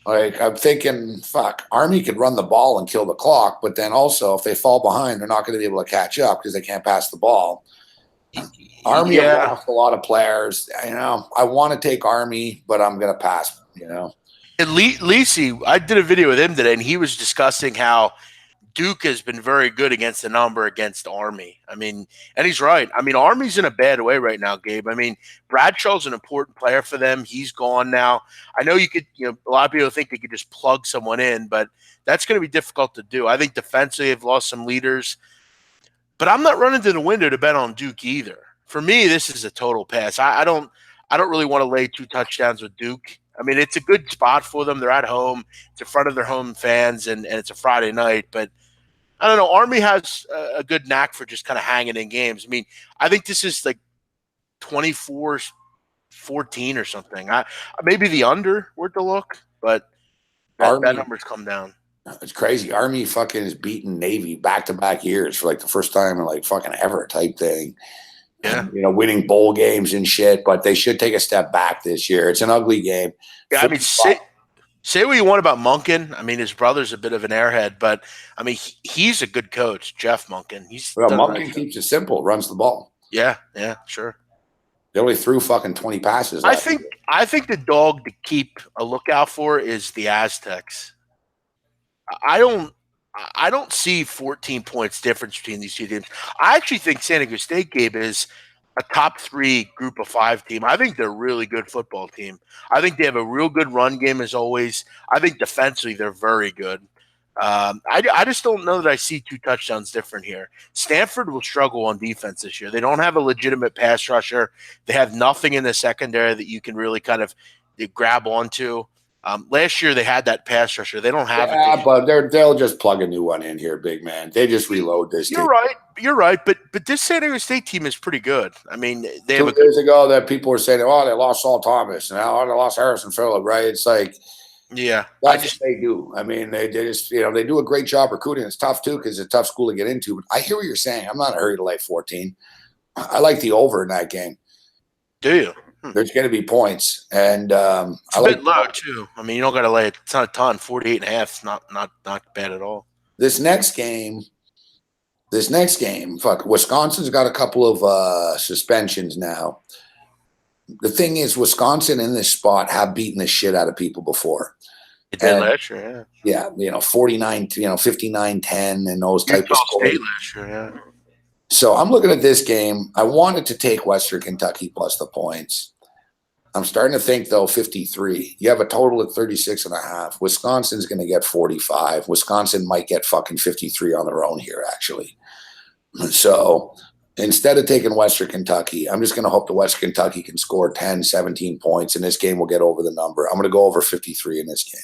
Like, I'm thinking, fuck, Army could run the ball and kill the clock, but then also if they fall behind, they're not going to be able to catch up because they can't pass the ball. Army have lost a lot of players. I want to take Army, but I'm going to pass, And Lisi, I did a video with him today, and he was discussing how Duke has been very good against the number against Army. I mean, and he's right. I mean, Army's in a bad way right now, Gabe. I mean, Bradshaw's an important player for them. He's gone now. I know a lot of people think they could just plug someone in, but that's going to be difficult to do. I think defensively they've lost some leaders, but I'm not running to the window to bet on Duke either. For me, this is a total pass. I don't really want to lay 2 touchdowns with Duke. I mean, it's a good spot for them. They're at home. It's in front of their home fans, and it's a Friday night. But I don't know. Army has a good knack for just kind of hanging in games. I mean, I think this is like 24-14 or something. Maybe the under worth a look, but that number's come down. It's crazy. Army fucking has beaten Navy back-to-back years for like the first time in like fucking ever type thing. Yeah. Winning bowl games and shit, but they should take a step back this year. It's an ugly game. Yeah, I mean, say what you want about Monken. I mean, his brother's a bit of an airhead, but I mean, he's a good coach, Jeff Monken. Monken keeps it simple, runs the ball. Yeah, sure. They only threw fucking 20 passes. I think the dog to keep a lookout for is the Aztecs. I don't see 14 points difference between these two teams. I actually think San Diego State, Gabe, is a top 3 group of 5 team. I think they're a really good football team. I think they have a real good run game as always. I think defensively they're very good. I just don't know that I see 2 touchdowns different here. Stanford will struggle on defense this year. They don't have a legitimate pass rusher. They have nothing in the secondary that you can really kind of grab onto. Last year they had that pass rusher. They don't have it. But they'll just plug a new one in here, big man. They just reload this. You're right. But this San Diego State team is pretty good. I mean, they 2 years ago that people were saying, "Oh, they lost Saul Thomas, and now they lost Harrison Phillip." Right? It's like, yeah, that's what they do. I mean, they just they do a great job recruiting. It's tough too because it's a tough school to get into. But I hear what you're saying. I'm not in a hurry to lay 14. I like the over in that game. Do you? There's going to be points, and it's a bit low too. I mean, you don't got to lay a ton. 48.5 not bad at all. This next game, fuck, Wisconsin's got a couple of suspensions now. The thing is, Wisconsin in this spot have beaten the shit out of people before. It did last year, yeah. Yeah, 49, 59-10 and those type of scores. State last year, yeah. So I'm looking at this game. I wanted to take Western Kentucky plus the points. I'm starting to think, though, 53. You have a total at 36.5. Wisconsin's going to get 45. Wisconsin might get fucking 53 on their own here, actually. So, instead of taking Western Kentucky, I'm just going to hope the Western Kentucky can score 10, 17 points, and this game will get over the number. I'm going to go over 53 in this game.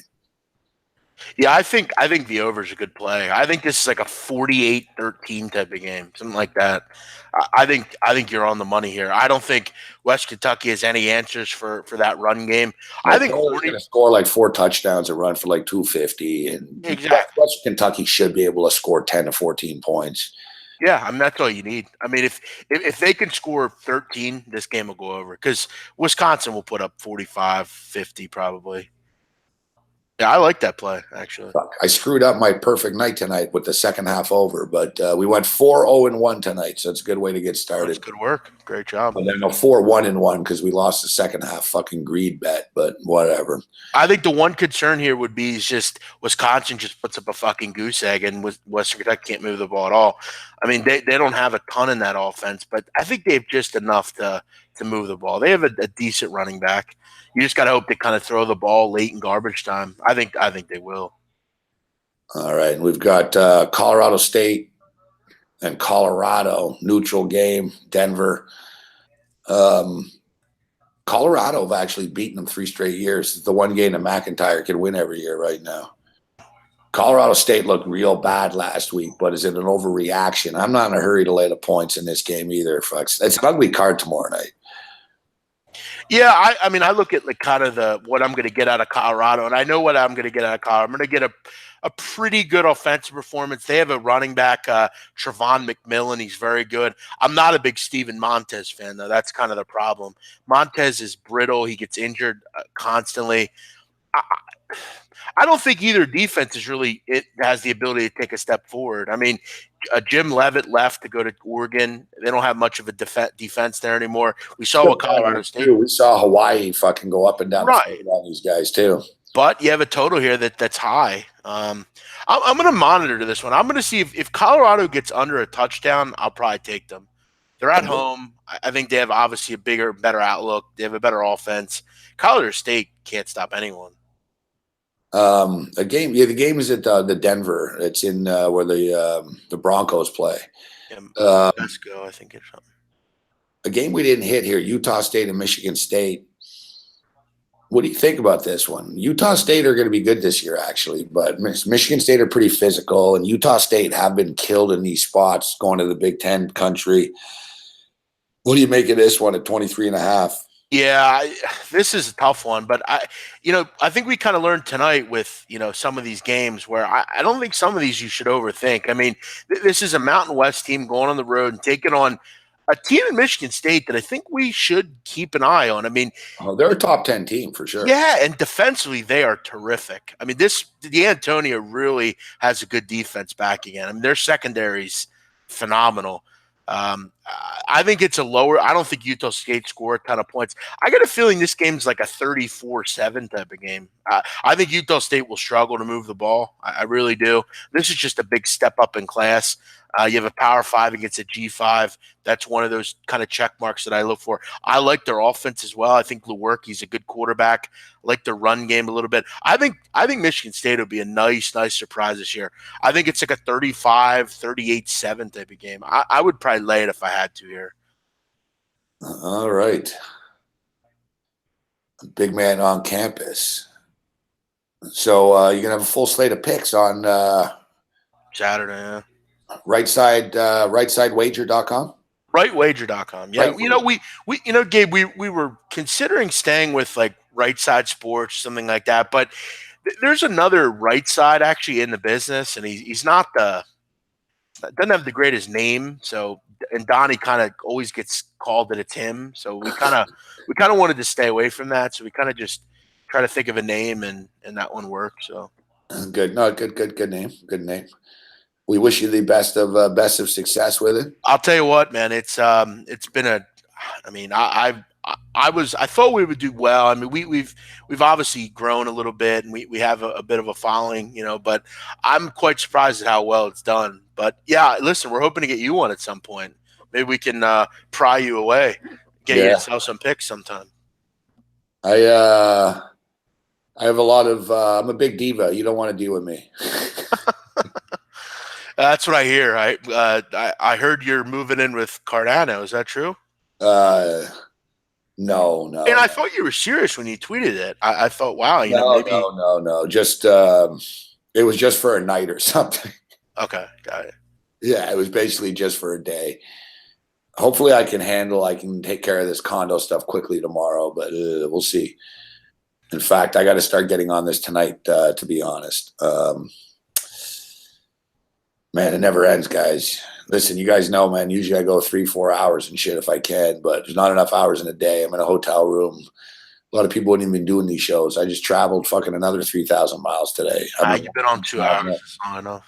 Yeah, I think the over is a good play. I think this is like a 48-13 type of game, something like that. I think you're on the money here. I don't think West Kentucky has any answers for that run game. I think Taylor's going to score like 4 touchdowns and run for like 250, and exactly. Western Kentucky should be able to score 10 to 14 points. Yeah, I mean that's all you need. I mean, if they can score 13, this game will go over because Wisconsin will put up 45, 50 probably. Yeah, I like that play actually. Fuck, I screwed up my perfect night tonight with the second half over, but we went 4-0-1 tonight, so it's a good way to get started. That's good work. Great job. And then a 4-1-1 because we lost the second half fucking greed bet, but whatever. I think the one concern here would be is just Wisconsin just puts up a fucking goose egg and Western Kentucky can't move the ball at all. I mean, they don't have a ton in that offense, but I think they have just enough to move the ball. They have a decent running back. You just got to hope they kind of throw the ball late in garbage time. I think they will. All right, and we've got Colorado State and Colorado neutral game, Denver. Colorado have actually beaten them 3 straight years. It's the one game that McIntyre can win every year right now. Colorado State looked real bad last week, but is it an overreaction? I'm not in a hurry to lay the points in this game either, folks. It's an ugly card tomorrow night. Yeah, I mean, I look at like kind of what I'm going to get out of Colorado, and I know what I'm going to get out of Colorado. I'm going to get a pretty good offensive performance. They have a running back, Trevon McMillan. He's very good. I'm not a big Steven Montez fan, though. That's kind of the problem. Montez is brittle. He gets injured constantly. I don't think either defense has the ability to take a step forward. I mean, Jim Leavitt left to go to Oregon. They don't have much of a defense there anymore. We saw what Colorado State. We saw Hawaii fucking go up and down on these guys too. But you have a total here that's high. I'm going to monitor this one. I'm going to see if Colorado gets under a touchdown, I'll probably take them. They're at home. I think they have obviously a bigger, better outlook. They have a better offense. Colorado State can't stop anyone. The game is at the Denver. It's in where the Broncos play. Let's go. I think it's something. A game we didn't hit here: Utah State and Michigan State. What do you think about this one? Utah State are going to be good this year, actually, but Michigan State are pretty physical, and Utah State have been killed in these spots going to the Big Ten country. What do you make of this one at 23.5? Yeah, this is a tough one, but I think we kind of learned tonight with, some of these games where I don't think some of these you should overthink. I mean, this is a Mountain West team going on the road and taking on a team in Michigan State that I think we should keep an eye on. I mean, they're a top 10 team for sure. Yeah, and defensively they are terrific. I mean, D'Antonio really has a good defense back again. I mean, their secondary's phenomenal. I think it's a lower. I don't think Utah State score a ton of points. I got a feeling this game's like a 34-7 type of game. I think Utah State will struggle to move the ball. I really do. This is just a big step up in class. You have a Power 5 against a G5. That's one of those kind of check marks that I look for. I like their offense as well. I think Lewerke's a good quarterback. I like their run game a little bit. I think Michigan State will be a nice surprise this year. I think it's like a 38-7 type of game. I would probably lay it if I had to here. All right. Big man on campus. So you're going to have a full slate of picks on Saturday, yeah. rightsidewager.com. Rightwager.com. Yeah. Gabe, we were considering staying with like Right Side Sports, something like that, but there's another Right Side actually in the business, and he's not doesn't have the greatest name. So, and Donnie kind of always gets called that it's him. So we kind of wanted to stay away from that. So we kind of just try to think of a name, and that one worked. So good. No, good name. Good name. We wish you the best of success with it. I'll tell you what, man. It's been I thought we would do well. I mean, we've obviously grown a little bit, and we have a bit of a following, but I'm quite surprised at how well it's done. But yeah, listen, we're hoping to get you on at some point. Maybe we can pry you away, get you to sell some picks sometime. I have a lot of. I'm a big diva. You don't want to deal with me. That's what I hear. I heard you're moving in with Cardano. Is that true? No, And no, I no, thought you were serious when you tweeted it. I thought, wow, no, maybe. no, no, no. Just it was just for a night or something. Okay, got it. Yeah, it was basically just for a day. Hopefully, I can take care of this condo stuff quickly tomorrow, but we'll see. In fact, I got to start getting on this tonight. To be honest, man, it never ends, guys. Listen, you guys know, man. Usually, I go 3-4 hours and shit if I can, but there's not enough hours in a day. I'm in a hotel room. A lot of people wouldn't even be doing these shows. I just traveled fucking another 3,000 miles today. I mean, You've been on 2 hours. That's long enough.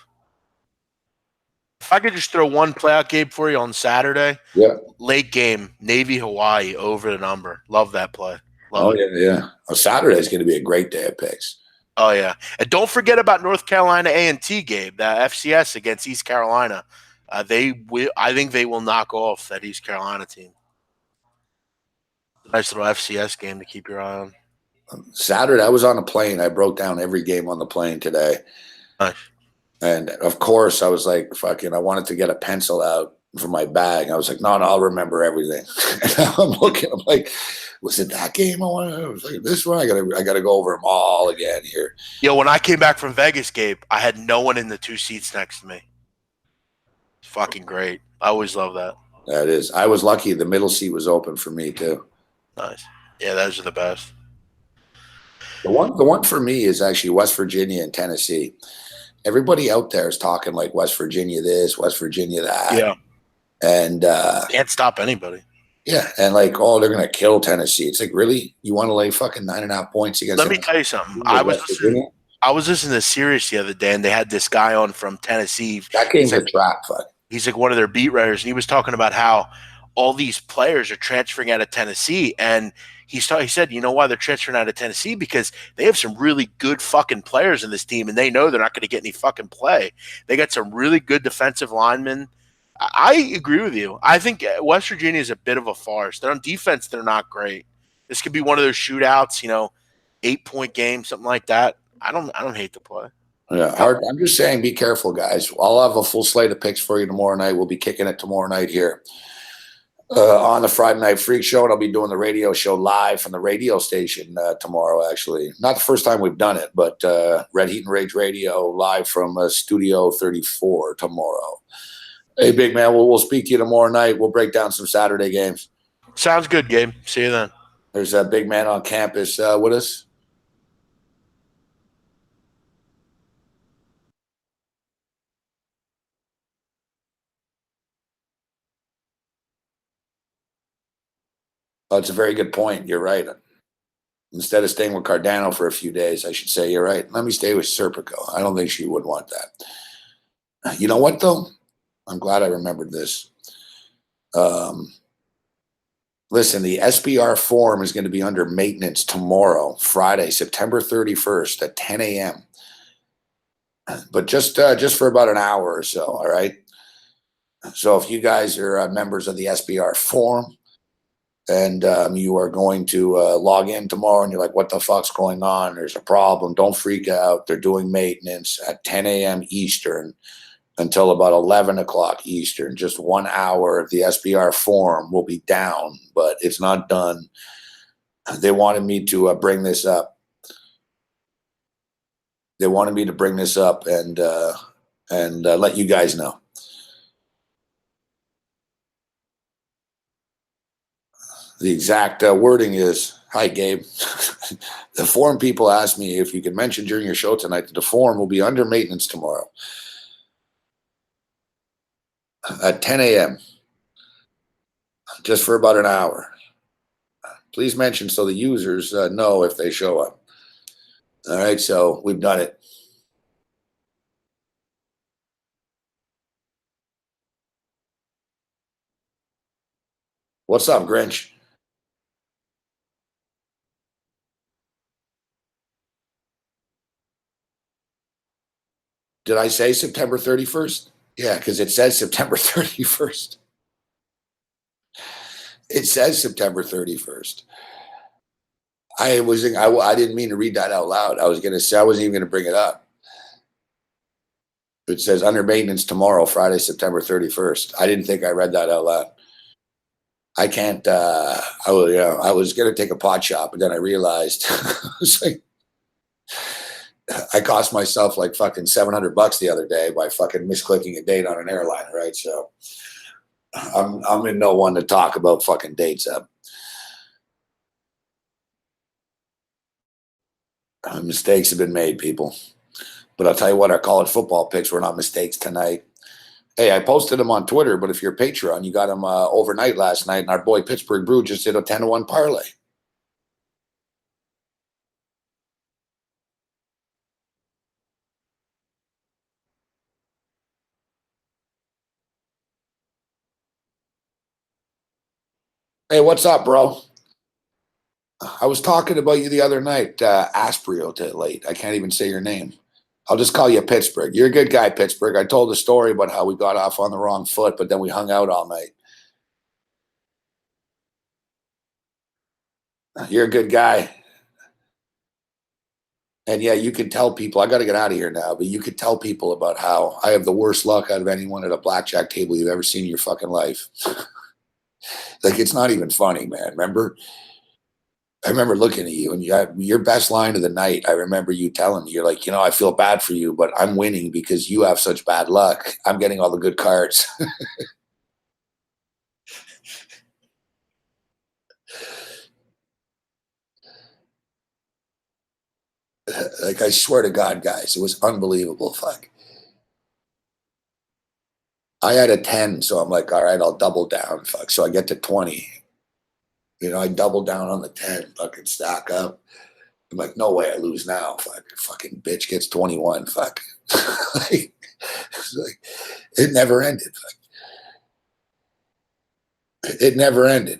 If I could just throw one playout game for you on Saturday, yeah. late game, Navy Hawaii over the number. Love that play. Love Oh it. yeah, yeah. Well, Saturday is going to be a great day of picks. Oh yeah, and don't forget about North Carolina A&T game, the FCS against East Carolina. They will. I think they will knock off that East Carolina team. Nice little FCS game to keep your eye on. Saturday, I was on a plane. I broke down every game on the plane today. Nice. And of course, I was like, fucking, I wanted to get a pencil out from my bag. I was like, no, I'll remember everything. I'm looking, I'm like, was it that game? I was like, this one, I gotta go over them all again here. Yo, when I came back from Vegas, Gabe, I had no one in the two seats next to me. It's fucking great. I always love that. That is. I was lucky the middle seat was open for me too. Nice. Yeah, those are the best. The one for me is actually West Virginia and Tennessee. Everybody out there is talking like West Virginia this, West Virginia that. Yeah. And Can't stop anybody. yeah, and like, oh, they're gonna kill Tennessee. It's like, really? You want to lay fucking 9.5 points against? Let me tell you something. I was listening to Sirius the other day, and they had this guy on from Tennessee. That game's a trap, fuck. He's like one of their beat writers, and he was talking about how all these players are transferring out of Tennessee, and he said, you know why they're transferring out of Tennessee? Because they have some really good fucking players in this team, and they know they're not going to get any fucking play. They got some really good defensive linemen. I agree with you. I think West Virginia is a bit of a farce. They're on defense, they're not great. This could be one of those shootouts, 8-point game, something like that. I don't hate the play. Yeah, hard. I'm just saying, be careful, guys. I'll have a full slate of picks for you tomorrow night. We'll be kicking it tomorrow night here on the Friday Night Freak Show, and I'll be doing the radio show live from the radio station tomorrow. Actually, not the first time we've done it, but Red Heat and Rage Radio live from Studio 34 tomorrow. Hey, big man, we'll speak to you tomorrow night. We'll break down some Saturday games. Sounds good, Gabe. See you then. There's that big man on campus with us. Oh, it's a very good point. You're right. Instead of staying with Cardano for a few days, I should say, you're right. Let me stay with Serpico. I don't think she would want that. You know what, though? I'm glad I remembered this. Listen, the SBR form is going to be under maintenance tomorrow, Friday, September 31st at 10 a.m. But just for about an hour or so, all right? So if you guys are members of the SBR forum and you are going to log in tomorrow and you're like, what the fuck's going on? There's a problem. Don't freak out. They're doing maintenance at 10 a.m. Eastern until about 11 o'clock Eastern. Just 1 hour. The SBR forum will be down, but it's not done. They wanted me to bring this up. They wanted me to bring this up and let you guys know. The exact wording is, hi, Gabe. The forum people asked me if you could mention during your show tonight that the forum will be under maintenance tomorrow at 10 a.m. just for about an hour. Please mention so the users know if they show up. All right, so we've done it. What's up, Grinch? Did I say September 31st? Yeah, because it says September 31st. It says September 31st. I didn't mean to read that out loud. I was going to say, I wasn't even going to bring it up. It says under maintenance tomorrow, Friday, September 31st. I didn't think I read that out loud. I can't. I was gonna take a pot shot, but then I realized I was like, I cost myself like fucking $700 the other day by fucking misclicking a date on an airline, right? So I'm in no one to talk about fucking dates up. Mistakes have been made, people. But I'll tell you what, our college football picks were not mistakes tonight. Hey, I posted them on Twitter, but if you're a Patreon, you got them overnight last night, and our boy Pittsburgh Brew just did a 10-1 parlay. Hey, what's up, bro? I was talking about you the other night, Asprio to late. I can't even say your name. I'll just call you Pittsburgh. You're a good guy, Pittsburgh. I told the story about how we got off on the wrong foot, but then we hung out all night. You're a good guy. And yeah, you can tell people, I got to get out of here now, but you could tell people about how I have the worst luck out of anyone at a blackjack table you've ever seen in your fucking life. Like, it's not even funny, man. Remember? I remember looking at you and you had your best line of the night. I remember you telling me, you're like, I feel bad for you, but I'm winning because you have such bad luck. I'm getting all the good cards. Like, I swear to God, guys, it was unbelievable. Fuck. I had a 10, so I'm like, all right, I'll double down. Fuck. So I get to 20. I double down on the 10, fucking stack up. I'm like, no way I lose now. Fuck, fucking bitch gets 21. Fuck. Like, it never ended. It never ended.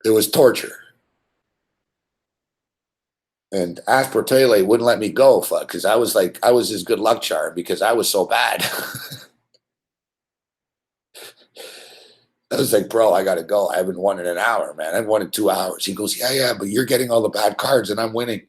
It was torture. And Aspertale wouldn't let me go, fuck, because I was his good luck charm because I was so bad. I was like, bro, I gotta go. I haven't won in an hour, man. I haven't won in 2 hours. He goes, yeah, but you're getting all the bad cards and I'm winning.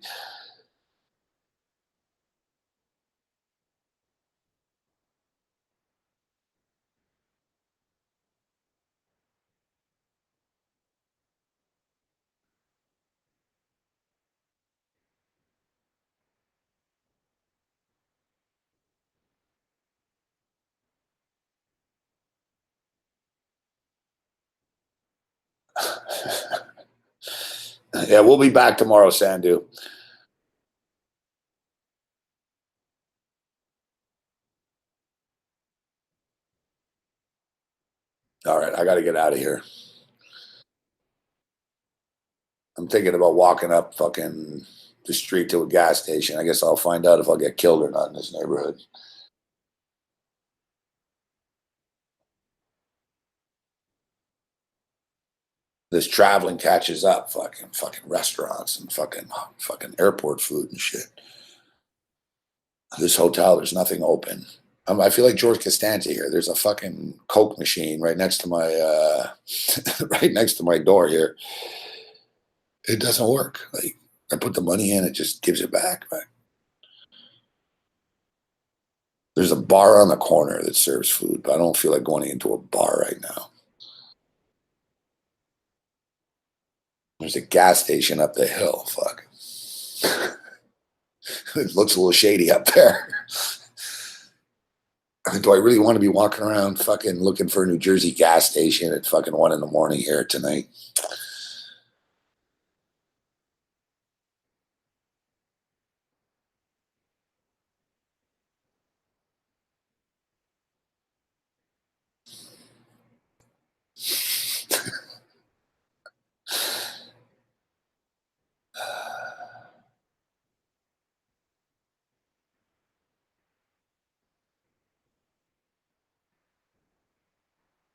Yeah, we'll be back tomorrow, Sandu. All right, I got to get out of here. I'm thinking about walking up fucking the street to a gas station. I guess I'll find out if I'll get killed or not in this neighborhood. This traveling catches up. Fucking restaurants and fucking airport food and shit. This hotel, there's nothing open. I feel like George Costanza here. There's a fucking Coke machine right next to my right next to my door here. It doesn't work. Like, I put the money in, it just gives it back. There's a bar on the corner that serves food, but I don't feel like going into a bar right now. There's a gas station up the hill. Fuck. It looks a little shady up there. Do I really want to be walking around fucking looking for a New Jersey gas station at fucking 1 a.m. here tonight?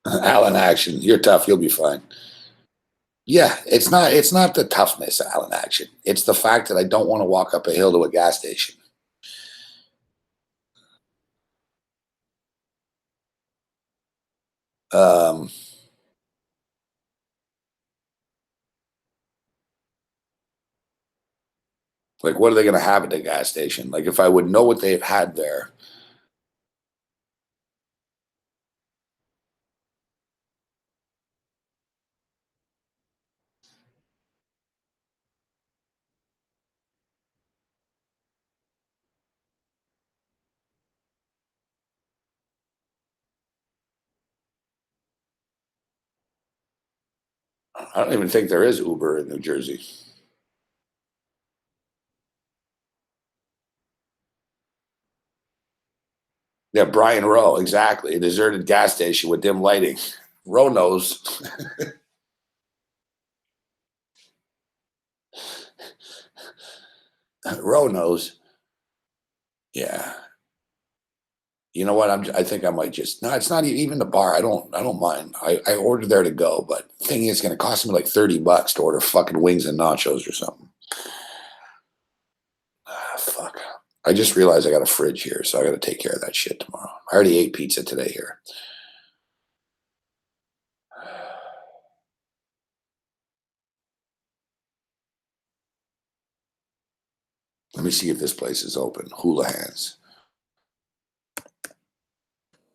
Alan Action, you're tough. You'll be fine. Yeah, it's not the toughness, Alan Action. It's the fact that I don't want to walk up a hill to a gas station. Um, Like, what are they going to have at the gas station? Like, if I would know what they've had there. I don't even think there is Uber in New Jersey. Yeah, Brian Rowe, exactly. A deserted gas station with dim lighting. Rowe knows. Rowe knows. Yeah. You know what? I think I might just. No, it's not even the bar. I don't mind. I ordered there to go, but thing is, it's going to cost me like $30 to order fucking wings and nachos or something. Ah, fuck. I just realized I got a fridge here, so I got to take care of that shit tomorrow. I already ate pizza today here. Let me see if this place is open. Hula Hands.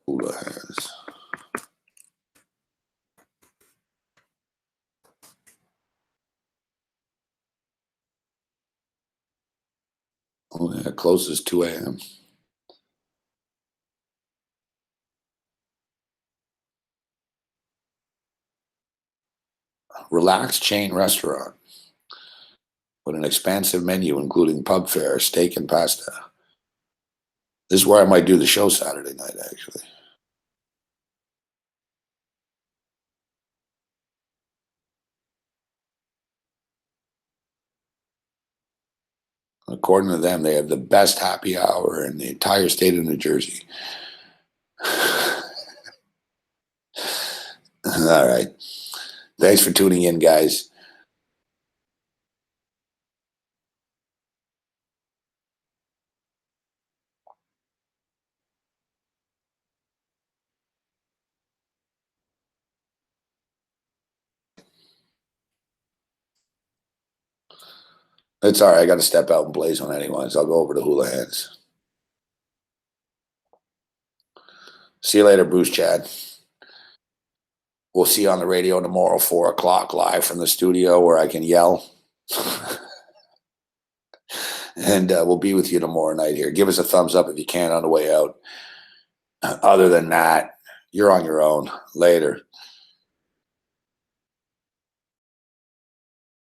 Hula Hands. Oh, yeah, it closes 2 a.m. Relaxed chain restaurant with an expansive menu including pub fare, steak, and pasta. This is where I might do the show Saturday night, actually. According to them, they have the best happy hour in the entire state of New Jersey. All right. Thanks for tuning in, guys. It's all right. I got to step out and blaze on anyone, so I'll go over to Hula Hands. See you later, Bruce Chad. We'll see you on the radio tomorrow, 4 o'clock, live from the studio where I can yell. And we'll be with you tomorrow night here. Give us a thumbs up if you can on the way out. Other than that, you're on your own. Later.